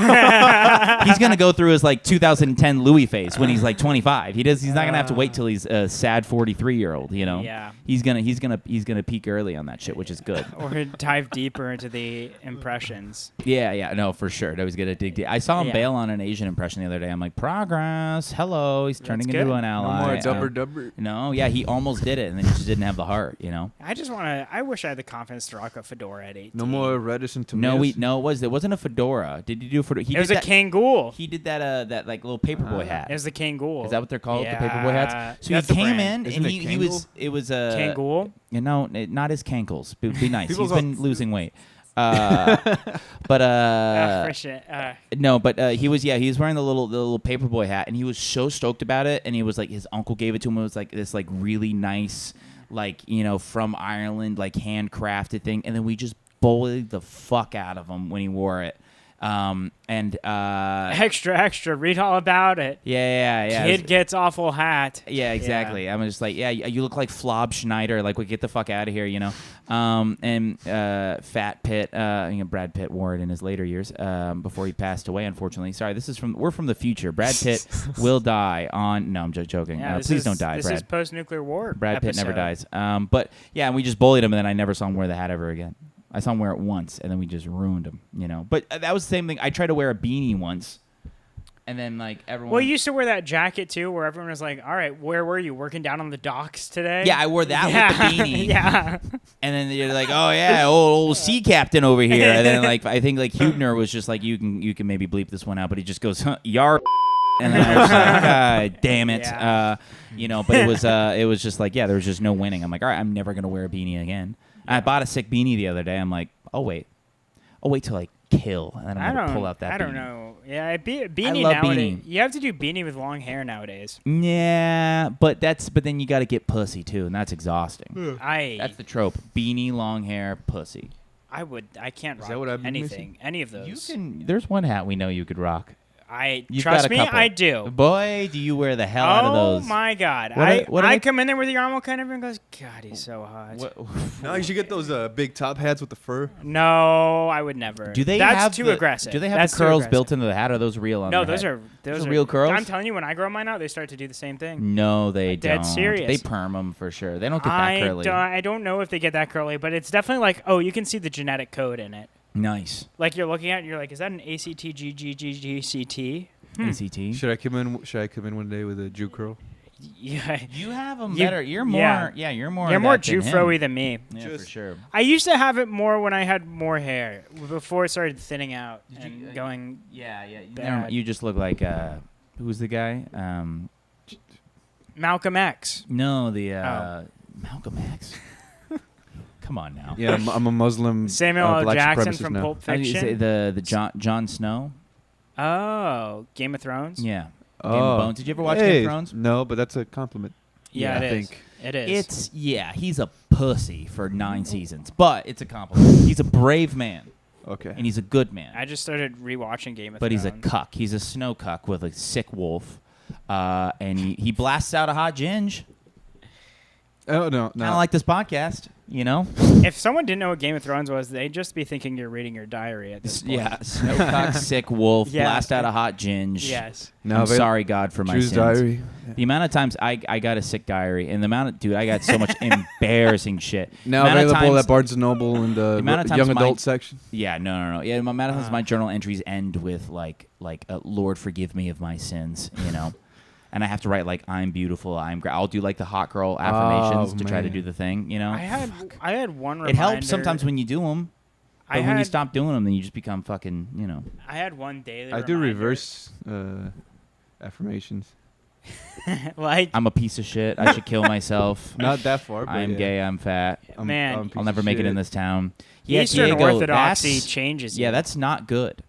He's gonna go through his like 2010 Louis phase when he's like 25. He's not gonna have to wait till he's a sad 43-year-old. You know. Yeah. He's gonna peak early on that shit, which is good. or dive deeper into the impressions. Yeah, no, for sure. No, he's gonna dig deep. I saw him Yeah. bail on an Asian impression the other day. I'm like, progress. Hello, he's turning That's into good. an No ally. more dubber. No, yeah, he almost did it, and then he just didn't have the heart. You know. I wish I had the confidence to rock a fedora at 18. No more reticent to No, miss. it wasn't a fedora. Did he do a fedora? It was a Kangol. He did that like little paperboy hat. It was the Kangol. Is that what they're called? Yeah. The paperboy hats. So That's he the came brand. in Isn't and it he was it was a Kangol. You know, not his cankles. Be nice. People's He's been all- losing weight. Frisch it. No, but he was wearing the little paperboy hat, and he was so stoked about it. And he was like, his uncle gave it to him. It was like this like really nice, like, you know, from Ireland, like handcrafted thing. And then we just bullied the fuck out of him when he wore it. Extra. Read all about it. Yeah. Kid gets awful hat. Yeah, exactly. I'm just like, yeah, you look like Flob Schneider. Like, we get the fuck out of here, you know. Fat Pitt, Brad Pitt wore it in his later years before he passed away, unfortunately. Sorry, we're from the future. Brad Pitt will die on. No, I'm just joking. Yeah, Please don't die, This Brad. is post-nuclear war. Brad Pitt never episode. dies. But yeah, and we just bullied him, and then I never saw him wear the hat ever again. I saw him wear it once, and then we just ruined him, you know. But that was the same thing. I tried to wear a beanie once. And then like everyone. Well, you used to wear that jacket too, where everyone was like, "All right, where were you? Working down on the docks today?" Yeah, I wore that with the beanie. Yeah. And then you're like, oh yeah, old sea captain over here. And then like I think like Hubner was just like, you can maybe bleep this one out, but he just goes, yar. And then I was like, God damn it. Yeah. But it was just like, yeah, there was just no winning. I'm like, all right, I'm never gonna wear a beanie again. I bought a sick beanie the other day. I'm like, I'll wait till I kill, and then I'm gonna pull out that. I don't beanie. know. Yeah, beanie love nowadays. beanie. You have to do beanie with long hair nowadays. Yeah, but then you got to get pussy too, and that's exhausting. That's the trope: beanie, long hair, pussy. I can't Is rock that what I've been anything. missing? Any of those. There's one hat we know you could rock. You've Trust got a me, couple. I do. Boy, do you wear the hell out of those. Oh my God! What are I they- come in there with your arm all kind of and goes, God, he's so hot. No, you should get those big top hats with the fur. No, I would never. Do they That's have too the, aggressive. Do they have That's the too curls aggressive. built into the hat? Or are those real on No, their those head? are Those are real curls? I'm telling you, when I grow mine out, they start to do the same thing. No, they Dead don't. serious. They perm them for sure. They don't get that curly. I don't know if they get that curly, but it's definitely like, you can see the genetic code in it. Nice. Like you're looking at it, and you're like, is that an ACTGGGGCT? ACT. Should I come in one day with a Jew curl? Yeah. You have them You- better. You're more. yeah. Yeah, you're more. You're of more that than him. Jew-fro-y than me. Yeah, for sure. I used to have it more when I had more hair, before it started thinning out and going. Yeah. Bad. You just look like who's the guy? Malcolm X. No, the Malcolm X. Come on now. Yeah, I'm a Muslim. Samuel L. black Jackson supremacist from now. Pulp How do you say Fiction. the Jon Snow? Oh, Game of Thrones? Yeah. Game of Bones. Did you ever watch Game Hey, of Thrones? No, but that's a compliment. Yeah, I it is. think. It is. He's a pussy for 9 seasons, but it's a compliment. He's a brave man, Okay. and he's a good man. I just started rewatching Game of But Thrones. he's a cuck. He's a snow cuck with a sick wolf, and he blasts out a hot ginge. Oh no, Kind of like this podcast, you know? If someone didn't know what Game of Thrones was, they'd just be thinking you're reading your diary at this point. Yeah, snow cuck, sick wolf, Yeah. blast out a hot ginge. Yes. I'm sorry, God, for my Drew's sins. diary. The amount of times I got a sick diary, and the amount of I got so much embarrassing shit. Now The amount of available times- at Barnes and Noble in the amount of times young my- adult section. Yeah, no. Yeah, my amount of times my journal entries end with like Lord, forgive me of my sins, you know. And I have to write like I'm beautiful, I'm great. I'll do like the hot girl affirmations to try to man. do the thing, you know. I had one reminder. It helps sometimes when you do them, but when you had- stop doing them, then you just become fucking, you know. I had one daily I do reminder. reverse affirmations. Like, I'm a piece of shit. I should kill myself. Not that far, but I'm yeah. gay. I'm fat. man, I'm a piece I'll never of make it in shit. this town. Yeah, Eastern Diego, Orthodoxy that's- changes Yeah, you. that's not good.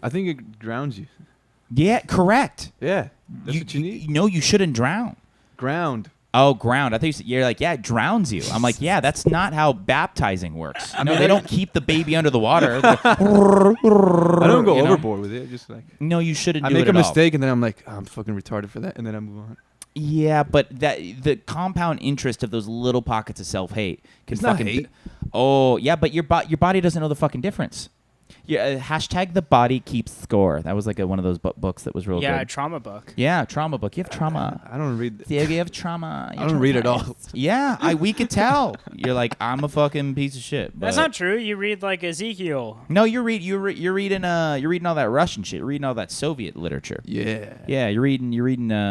I think it drowns you. Yeah, correct. Yeah, that's what you need. No, you shouldn't drown. Ground. Oh, ground. I think you're like, yeah, it drowns you. I'm like, yeah, that's not how baptizing works. No, they don't keep the baby under the water. I don't go You know? overboard with it. Just like No, you shouldn't I do make it a at all. mistake and then I'm like, oh, I'm fucking retarded for that, and then I move on. Yeah, but the compound interest of those little pockets of self-hate can It's not fucking hate. Oh, yeah, but your body doesn't know the fucking difference. Yeah, hashtag the body keeps score. That was like one of those books that was real yeah, a good. trauma book. Yeah, trauma book. You have trauma. I don't read. Diego, you have trauma. I don't read it all. Yeah, we could tell. You're like, I'm a fucking piece of shit. That's but- not true. You read like Ezekiel. No, you're reading all that Russian shit. You're reading all that Soviet literature. Yeah. Yeah, you're reading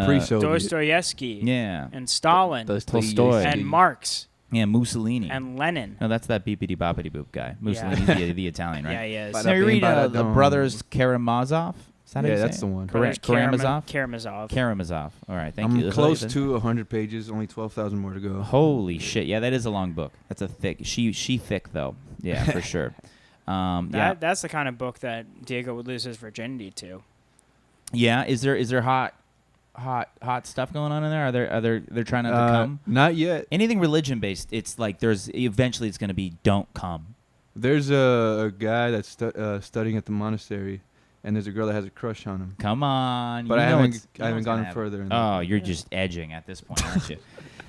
Pre-Soviet. Dostoevsky. Yeah. And Stalin. Tolstoy. And Marx. Yeah, Mussolini. And Lenin. No, that's that beepity boppity boop guy. Mussolini's the Italian, right? Yeah, he is. Bada No, you bing, read bada the dum. brothers Karamazov. Is that how Yeah, you say that's it? the one. Brothers Karamazov. Karamazov. Karamazov. All right, thank you. I'm That's close what you said. to 100 pages. Only 12,000 more to go. Holy shit! Yeah, that is a long book. That's a thick. She thick though. Yeah, for sure. Yeah. That's the kind of book that Diego would lose his virginity to. Yeah. Is there hot stuff going on in there? Are they're trying not to come? Not yet. Anything religion based, it's like eventually it's going to be don't come. There's a guy that's studying at the monastery, and there's a girl that has a crush on him. Come on. But you I know haven't it's- you know gone what's gonna further. In Oh, that. you're just edging at this point, aren't you?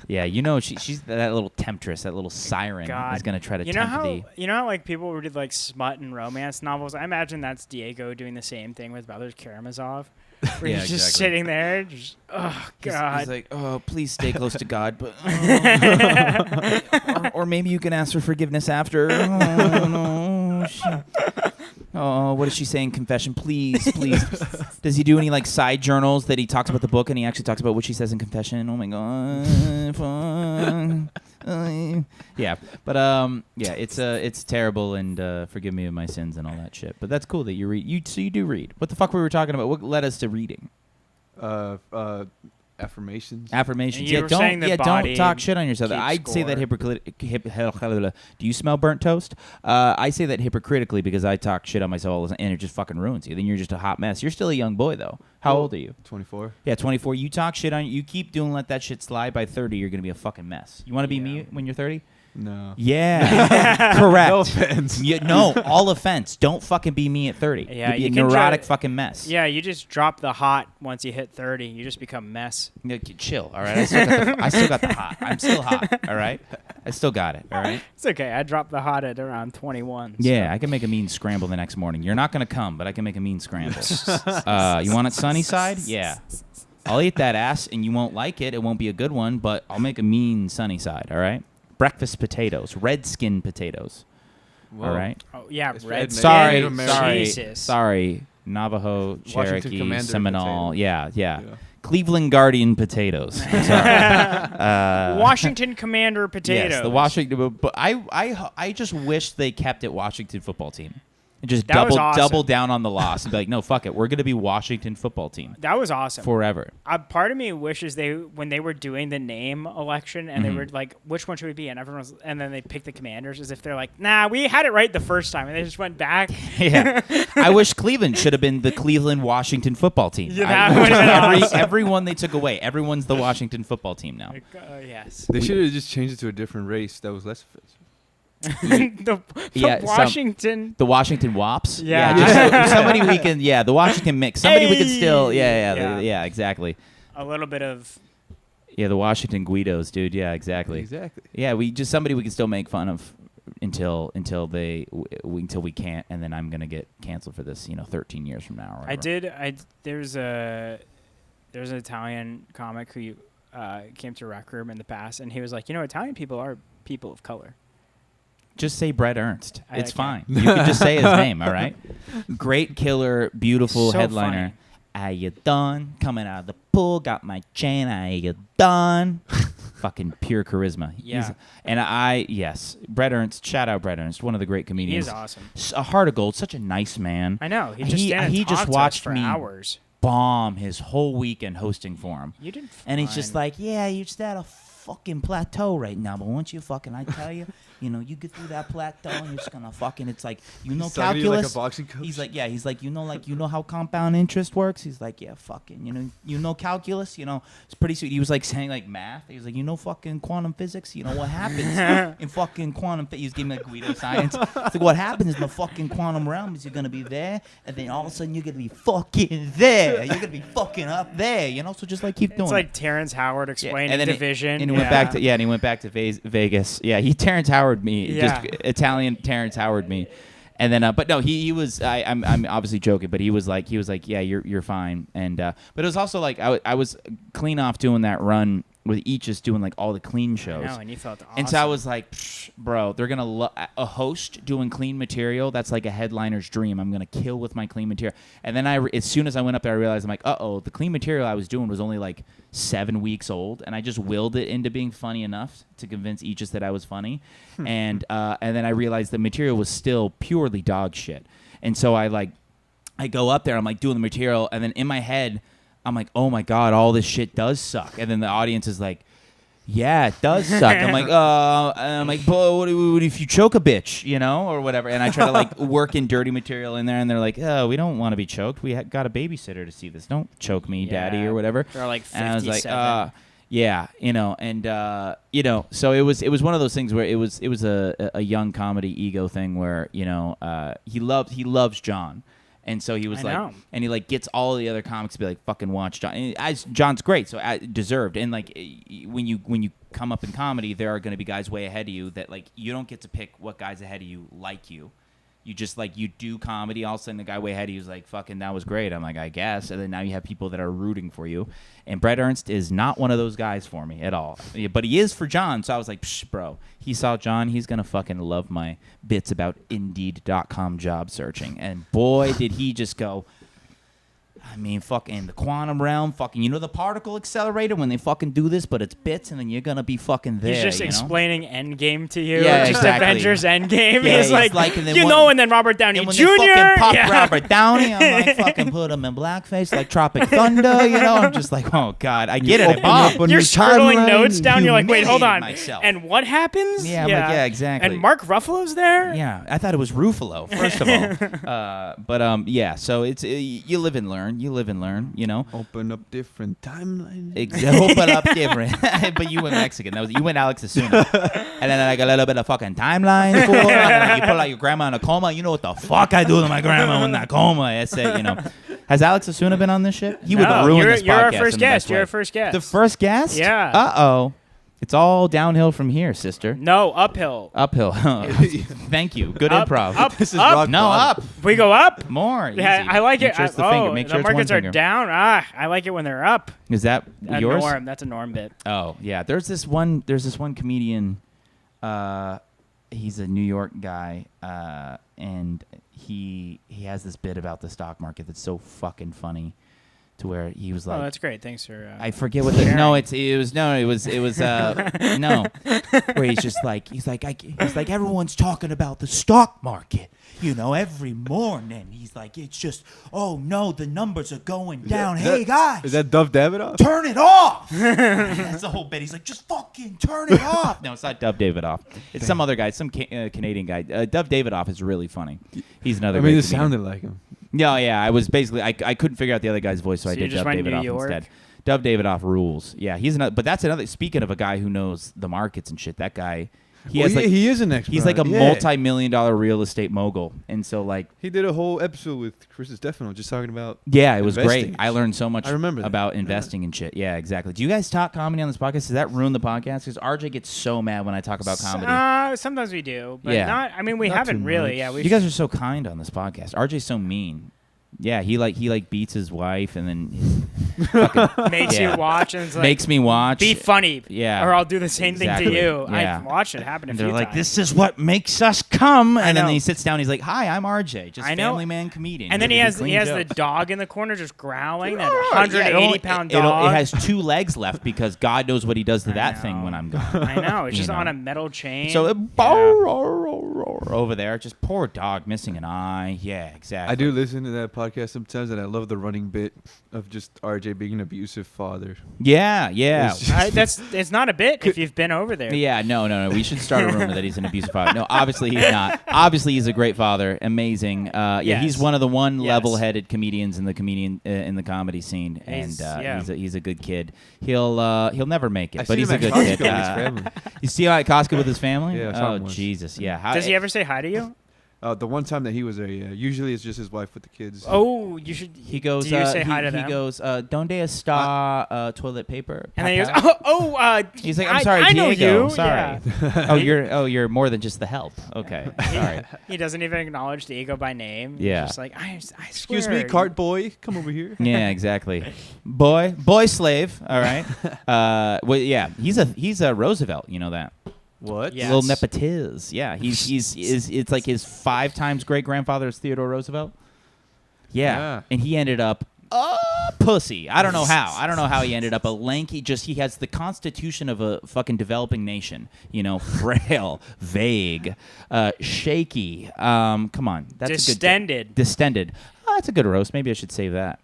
Yeah, you know she's that little temptress, that little siren God. is going to try to You know tempt how thee. like people read like smut and romance novels. I imagine that's Diego doing the same thing with Brothers Karamazov, where Yeah, he's just exactly. sitting there, just God. He's like, oh, please stay close to God, but or maybe you can ask for forgiveness after. Oh, no. Oh, what does she say in confession? Please, please. Does he do any like side journals that he talks about the book and he actually talks about what she says in confession? Oh my god, yeah, but yeah, it's terrible, and forgive me of my sins and all that shit. But that's cool that you read. So you do read. What the fuck were we talking about? What led us to reading? Affirmations. And you were saying that don't body talk shit on yourself. keeps I'd say that score. Do you smell burnt toast? I say that hypocritically because I talk shit on myself and it just fucking ruins you. Then you're just a hot mess. You're still a young boy though. How old are you? 24. Yeah, 24. You talk shit on you keep doing let that shit slide. By 30, you're gonna be a fucking mess. You want to be me when you're 30? No. Yeah. Correct. No offense. No, all offense. Don't fucking be me at 30. Yeah, You'd be you a can neurotic fucking mess. Yeah, you just drop the hot once you hit 30. You just become mess. No, chill, all right? I still got the hot. I'm still hot, all right? I still got it, all right? It's okay. I dropped the hot at around 21. So. Yeah, I can make a mean scramble the next morning. You're not going to come, but I can make a mean scramble. You want it sunny side? Yeah. I'll eat that ass, and you won't like it. It won't be a good one, but I'll make a mean sunny side, all right? Breakfast potatoes, red skin potatoes, Whoa. all right? Oh, yeah, It's red. Sorry, Native American. sorry. Navajo, Washington Cherokee, Commander Seminole. potato. Yeah. Cleveland Guardian potatoes. I'm sorry. Washington Commander potatoes. Yes, the Washington. But I just wish they kept it Washington football team. And just That was awesome. double down on the loss and be like, no, fuck it. We're going to be Washington football team That was awesome. forever. Part of me wishes when they were doing the name election and they were like, which one should we be? And and then they picked the Commanders as if they're like, nah, we had it right the first time. And they just went back. Yeah. I wish Cleveland should have been the Cleveland Washington football team. Yeah, that would've been awesome. Everyone they took away. Everyone's the Washington football team now. Yes. They should have just changed it to a different race that was less offensive. the Washington. The Washington Wops. Yeah. Just somebody we can. Yeah, the Washington mix. Somebody we can still. Yeah. Yeah, exactly. A little bit of. Yeah, the Washington Guidos, dude. Yeah, exactly. Exactly. Yeah, somebody we can still make fun of until we can't, and then I'm gonna get canceled for this. 13 years from now. Or whatever. There's an Italian comic who came to Rec Room in the past, and he was like, Italian people are people of color. Just say Brett Ernst. It's can't. fine. You can just say his name, all right? Great killer, beautiful So headliner. Are you done? Coming out of the pool, got my chain. Are you done? Fucking pure charisma. Yeah. Yes. Brett Ernst, shout out Brett Ernst, one of the great He comedians. is awesome. A heart of gold, such a nice man. I know. He just watched for me hours. bomb his whole weekend hosting for him. You did And he's just fine. like, yeah, you're just at a fucking plateau right now, but once you fucking, I tell you, you get through that plateau and you're just gonna fucking, it's like, calculus. Like a boxing coach? He's like, how compound interest works? He's like, yeah, fucking, calculus, it's pretty sweet. He was like saying like math. He was like, fucking quantum physics, what happens in fucking quantum physics? He was giving me like Guido science. It's like, what happens in the fucking quantum realm is you're gonna be there, and then all of a sudden you're gonna be fucking there. You're gonna be fucking up there, so just like keep doing It's it. like Terrence Howard explaining and then division. and he went back to and he went back to Vegas. Yeah, he Terrence Howard me, Yeah. just Italian Terrence Howard me, and then but no, he was I'm obviously joking, but he was like yeah, you're fine, and but it was also like I was clean off doing that run with Aegis doing like all the clean shows. I know, and you felt awesome. And so I was like, bro, they're going to a host doing clean material. That's like a headliner's dream. I'm going to kill with my clean material. And then as soon as I went up there, I realized I'm like, the clean material I was doing was only like 7 weeks old. And I just willed it into being funny enough to convince Aegis that I was funny. And then I realized the material was still purely dog shit. And so I go up there, I'm like doing the material. And then in my head, I'm like, oh my God, all this shit does suck. And then the audience is like, yeah, it does suck. I'm like, but what if you choke a bitch, or whatever. And I try to like work in dirty material in there, and they're like, oh, we don't want to be choked. We got a babysitter to see this. Don't choke me, daddy, or whatever. They're like 57. And I was like, yeah, and so it was one of those things where it was a young comedy ego thing where he loves John. And so he was and he like gets all the other comics to be like, fucking watch John. And John's great, so deserved. And like when you come up in comedy, there are going to be guys way ahead of you that like you don't get to pick what guys ahead of you like you. You just like you do comedy. All of a sudden, the guy way ahead, he was like, "Fucking, that was great." I'm like, "I guess." And then now you have people that are rooting for you. And Brett Ernst is not one of those guys for me at all. But he is for John. So I was like, Psh, bro, he saw John. He's gonna fucking love my bits about Indeed.com job searching. And boy, did he just go. I mean, fucking the quantum realm, fucking, you know, the particle accelerator when they fucking do this, but it's bits, and then you're gonna be fucking there. He's just you know? explaining Endgame to you. Yeah, just exactly. Avengers Endgame. Yeah, he's like and then and then Robert Downey and when Jr. they fucking pop Yeah. Robert Downey, I'm like, fucking put him in blackface like Tropic Thunder, you know? I'm just like, oh, God, I get it. open up on You're your scribbling timeline, notes down. You're like, wait, hold on. Myself. And what happens? Yeah, I'm like, yeah, exactly. And Mark Ruffalo's there? Yeah, I thought it was Ruffalo, first of all. But yeah, so it's you live and learn. You live and learn, you know? Open up different timelines. Open up different. But you went Mexican. You went Alex Asuna. And then like a little bit of fucking timeline. Fool. And then you pull out your grandma in a coma. You know what the fuck I do to my grandma in that coma. I say, you know. Has Alex Asuna been on this shit? He would ruin this podcast. You're our first in the guest. best You're way. our first guest. The first guest? Yeah. Uh-oh. It's all downhill from here, sister. No, uphill. Uphill. Thank you. Good Up, improv. Up, This is up. rock No, bottom. up. We go up? More. Easy. Yeah, I like Make it. sure it's the finger. Make sure the it's one markets are finger. down. I like it when they're up. Is that A yours? norm. That's a norm bit. Oh yeah, there's this one comedian. He's a New York guy, and he has this bit about the stock market that's so fucking funny, to where he was like, Oh, that's great. Thanks for. I forget what the sharing. no, it was no, where he's like everyone's talking about the stock market. You know, every morning he's like, it's just, oh no, the numbers are going down. Hey guys, Is that Dove Davidoff? turn it off. That's the whole bit. He's like, just fucking turn it off. No, it's not Dove Davidoff. It's some other guy, some Canadian guy. Dove Davidoff is really funny. He's another. I mean, great it comedian. sounded like him. No, yeah, I was basically I couldn't figure out the other guy's voice, so I you did just Dove went New Davidoff York? instead. Dove Davidoff rules. Yeah, he's another. But that's another. Speaking of a guy who knows the markets and shit, that guy. He has like he is an expert. he's like a Yeah. multi-million-dollar real estate mogul, and so like He did a whole episode with Chris Stefano just talking about. yeah, it was investing. great. I learned so much I remember that. about investing and shit. Yeah, exactly. Do you guys talk comedy on this podcast? Does that ruin the podcast? Because RJ gets so mad when I talk about comedy. Sometimes we do, but Yeah. not. I mean, we Not haven't too really. much. Yeah, we. You guys are so kind on this podcast. RJ's so mean. Yeah, he beats his wife and then makes Yeah. you watch and it's like, makes me watch. be funny. Yeah. Or I'll do the same Exactly. thing to you. Yeah. I've watched it happen a And few they're like, times. this is what makes us come. And then know. he sits down. He's like, hi, I'm RJ, just I know. family man comedian. And then Here he to do has clean the jokes. dog in the corner just growling. That Yeah, 180-pound dog. It has 2 legs left because God knows what he does to that thing when I'm gone. I know. It's You just know. on a metal chain. So Yeah. over there, just poor dog missing an eye. Yeah, exactly. I do listen to that podcast sometimes, and I love the running bit of just RJ being an abusive father. Yeah, yeah. It's just- It's not a bit if you've been over there. Yeah, no. We should start a rumor that he's an abusive father. No, obviously he's not. Obviously he's a great father, amazing. Yeah, Yes. he's one of the Yes. level-headed comedians in the comedy scene, He's- and yeah. he's a good kid. He'll never make it, I but seen he's him a good at Costco kid. with his family. You see him at Costco with his family? Yeah, I saw Oh him once. Jesus, yeah. How- Does he ever say hi to you? The one time that he was there, yeah. Usually it's just his wife with the kids. Oh, you should. He goes. Do you say hi to he them? goes. Donde está toilet paper? And then he goes, Papa?" He's like, I'm sorry, I Diego. know you. Sorry. Yeah. You're more than just the help. Okay, sorry. He doesn't even acknowledge Diego by name. Yeah. He's just like, I Excuse swear, me, cart boy, come over here. Yeah, exactly. Boy slave. All right. Well, yeah, he's a Roosevelt. You know that. What? Yes. Little nepotiz. Yeah, it's like his 5 times great grandfather is Theodore Roosevelt. Yeah, and he ended up a pussy. I don't know how he ended up a lanky. Just he has the constitution of a fucking developing nation. You know, frail, vague, shaky. Come on, that's Distended. a good distended. Oh, that's a good roast. Maybe I should save that.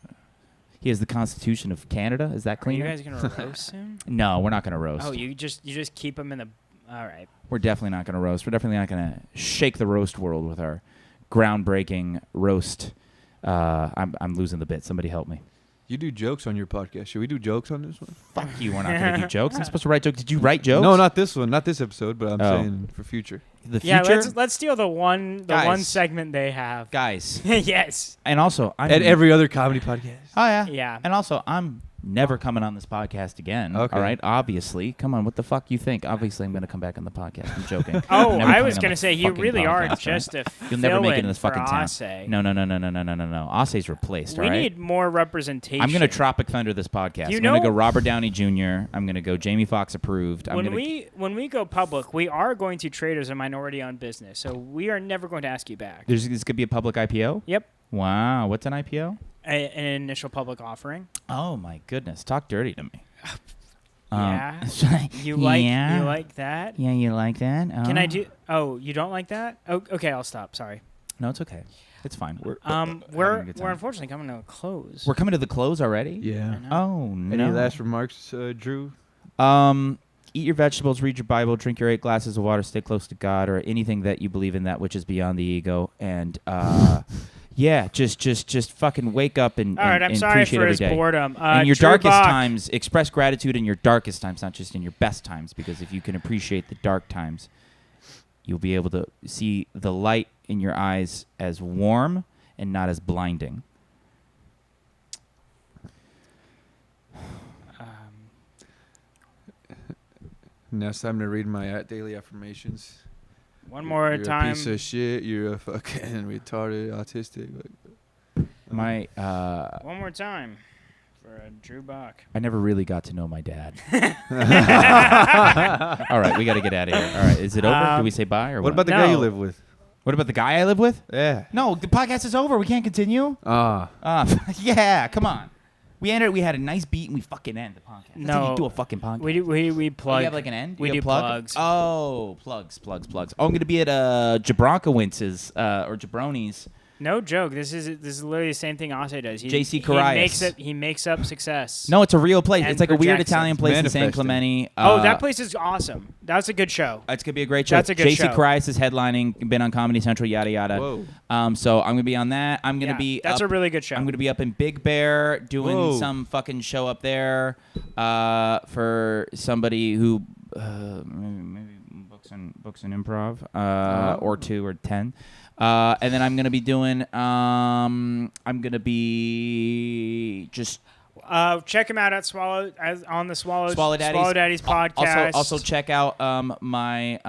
He has the Constitution of Canada. Is that Are cleaner? you guys gonna roast him? No, we're not gonna roast. Oh, you just keep him in the. All right. We're definitely not going to roast. We're definitely not going to shake the roast world with our groundbreaking roast. I'm losing the bit. Somebody help me. You do jokes on your podcast. Should we do jokes on this one? Fuck you. We're not going to do jokes. I'm supposed to write jokes. Did you write jokes? No, not this one. Not this episode, but I'm Oh. saying for future. The future? Yeah, let's steal the one Guys. segment they have. Guys. Yes. And also, I'm... At every other comedy podcast. Oh, yeah. Yeah. And also, I'm Never coming on this podcast again. Okay. All right, obviously. Come on, what the fuck you think? Obviously, I'm going to come back on the podcast. I'm joking. Oh, Never I was coming on going to the say, you fucking really are podcast, just right? a You'll never make it in fill-in this for fucking town. Ase. No. Ase's replaced, We all right? need more representation. I'm going to Tropic Thunder this podcast. You I'm going to know- go Robert Downey Jr. I'm going to go Jamie Foxx approved. When we go public, we are going to trade as a minority-owned business, so we are never going to ask you back. This could be a public IPO? Yep. Wow. What's an IPO? An initial public offering. Oh, my goodness. Talk dirty to me. Yeah. You Yeah. like that? Yeah, you like that? Can I do? Oh, you don't like that? Oh, okay. I'll stop. Sorry. No, it's okay. It's fine. We're We're having a good we're time. unfortunately coming to a close. We're coming to the close already? Yeah. Oh, no. Any last remarks, Drew? Eat your vegetables, read your Bible, drink your 8 glasses of water, stay close to God, or anything that you believe in that which is beyond the ego. And yeah, just fucking wake up and All right. I'm and sorry appreciate for every his day. boredom. In your Drew darkest Bock. times, express gratitude in your darkest times, not just in your best times. Because if you can appreciate the dark times, you'll be able to see the light in your eyes as warm and not as blinding. Now it's time to read my daily affirmations. One more You're time. a piece of shit. You're a fucking retarded, autistic. My One more time for Drew Bock. I never really got to know my dad. All right, we got to get out of here. All right, is it over? Do we say bye or What about the guy you No. live with? What about the guy I live with? Yeah. No, the podcast is over. We can't continue. Yeah, come on. We ended. We had a nice beat and we fucking end the podcast. That's how No. you do a fucking podcast. We Oh, plug. you have like an end? We You do have plug? plugs. Oh, plugs. Oh, I'm gonna be at Jabronkowintz's or Jabroni's. No joke. This is literally the same thing Ase does. JC Carias. He makes up success. No, it's a real place. And It's like a weird projects Italian it. place in San Manifesting. Clemente. Oh, that place is awesome. That's a good show. It's gonna be a great show. That's a good JC show. Carias is headlining. Been on Comedy Central. Yada yada. Whoa. So I'm gonna be on that. I'm gonna Yeah, be. That's up, a really good show. I'm gonna be up in Big Bear doing Whoa. some fucking show up there for somebody who maybe books and improv or 2 or 10. And then I'm gonna be doing. I'm gonna be just check him out at on the Swallow Daddy's podcast. Also check out my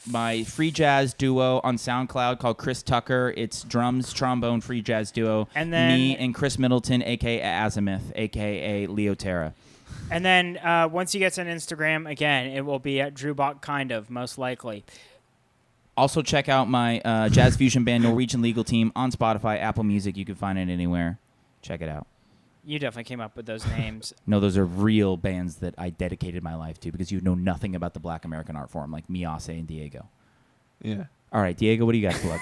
my free jazz duo on SoundCloud called Chris Tucker. It's drums, trombone, free jazz duo. And then- me and Chris Middleton, aka Azimuth, aka Leo Terra. And then once he gets on Instagram, again, it will be at Drew Bock, kind of, most likely. Also check out my jazz fusion band Norwegian Legal Team on Spotify, Apple Music. You can find it anywhere. Check it out. You definitely came up with those names. No, those are real bands that I dedicated my life to because you know nothing about the Black American art form like me, Ase, and Diego. Yeah. All right, Diego, what do you got to plug?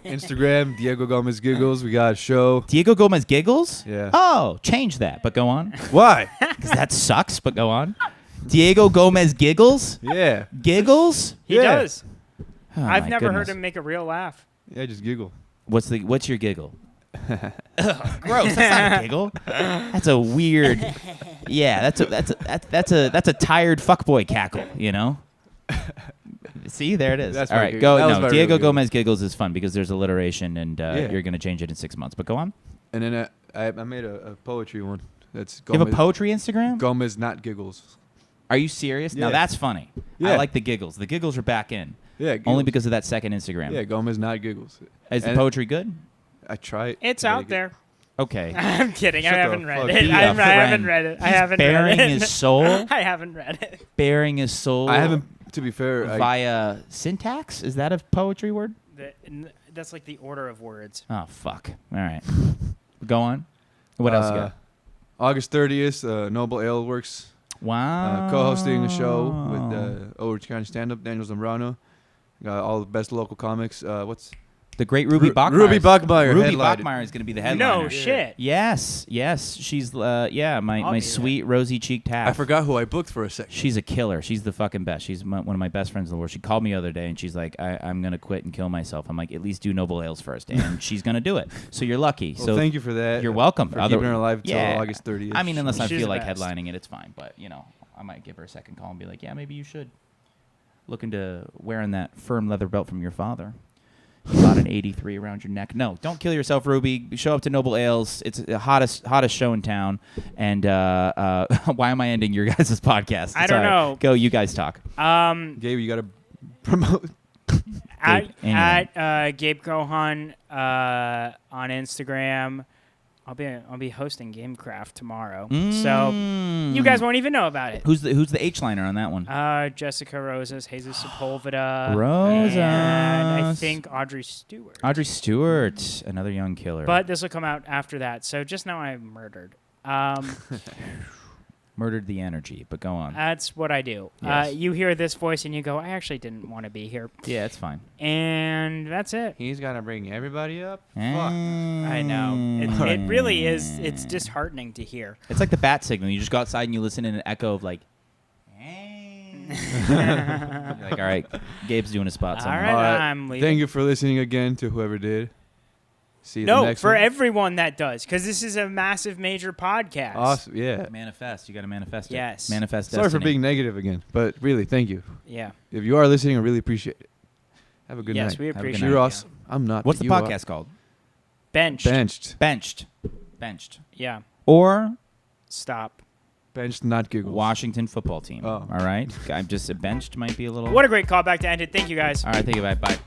Instagram, Diego Gomez Giggles. We got a show. Diego Gomez Giggles? Yeah. Oh, change that, but go on. Why? Because that sucks, but go on. Diego Gomez Giggles? Yeah. Giggles? He Yeah. does. Oh, I've my never goodness. heard him make a real laugh. Yeah, just giggle. What's your giggle? Ugh, gross. That's not a giggle. That's a weird. Yeah, that's a tired fuckboy cackle. You know. See, there it is. That's All my right, giggle. go. That was No, my Diego real giggle. Gomez Giggles is fun because there's alliteration and Yeah. you're gonna change it in 6 months. But go on. And then I made a poetry one. That's You have a Gomez, poetry Instagram? Gomez not giggles. Are you serious? Now Yeah. that's funny. I Yeah. like the giggles. The giggles are back in. Yeah. Only giggles. because of that second Instagram. Yeah, Gomez not giggles. Is the And poetry good? I tried. It's to out make it- there. Okay. I'm kidding. Shut I the haven't read fuck it. up. I haven't friend. read it. I He's haven't bearing read it. his soul. I haven't read it. Bearing his soul. I haven't. To be fair, Via syntax? Is that a poetry word? That's like the order of words. Oh, fuck. All right. Go on. What else you got? August 30th, Noble Ale Works Wow. co-hosting a show with Orange County stand-up, Daniel Zambrano. Got all the best local comics. What's the great Ruby Bachmeyer. Ruby Bachmeyer. Ruby headlined. Bachmeyer is going to be the headliner. No shit. Yes. She's my I'll be sweet rosy cheeked half. I forgot who I booked for a second. She's a killer. She's the fucking best. She's one of my best friends in the world. She called me the other day and she's like, I'm going to quit and kill myself. I'm like, at least do Noble Ales first. And she's going to do it. So you're lucky. Well, so thank you for that. You're welcome. For keeping her alive until August 30th. I mean, unless I She's feel the like best. headlining it, it's fine. But, I might give her a second call and be like, yeah, maybe you should. Look into wearing that firm leather belt from your father. You got an 83 around your neck. No, don't kill yourself, Ruby. Show up to Noble Ales. It's the hottest show in town. And why am I ending your guys' podcast? I don't know. Go, you guys talk. Gabe, you got to promote. At Gabe Cohon on Instagram. I'll be hosting GameCraft tomorrow, so you guys won't even know about it. Who's the H-liner on that one? Jessica Rosas, Jesus Sepulveda, Rosas. and I think Audrey Stewart. Audrey Stewart, another young killer. But this will come out after that, so just know I'm murdered. Murdered the energy, but go on. That's what I do. Yes. You hear this voice and you go, I actually didn't want to be here. Yeah, it's fine. And that's it. He's got to bring everybody up. Fuck. I know. It really is. It's disheartening to hear. It's like the bat signal. You just go outside and you listen in an echo of like, You're like, all right, Gabe's doing a spot somewhere. All right, I'm leaving. Thank you for listening again to whoever did. See you the next for one. everyone that does, because this is a massive, major podcast. Awesome. Yeah. Manifest. You got to manifest it. Yes. Manifest Sorry destiny. for being negative again, but really, thank you. Yeah. If you are listening, I really appreciate it. Have a good night. Yes, we a good appreciate night. it. You're awesome. I'm not. What's but the you are. podcast called? Benched. Benched. Yeah. Or Stop. Benched, not giggles. Washington football team. Oh. All right. I'm just benched might be a little. What a great callback to end it. Thank you, guys. All right. Think about it. Bye.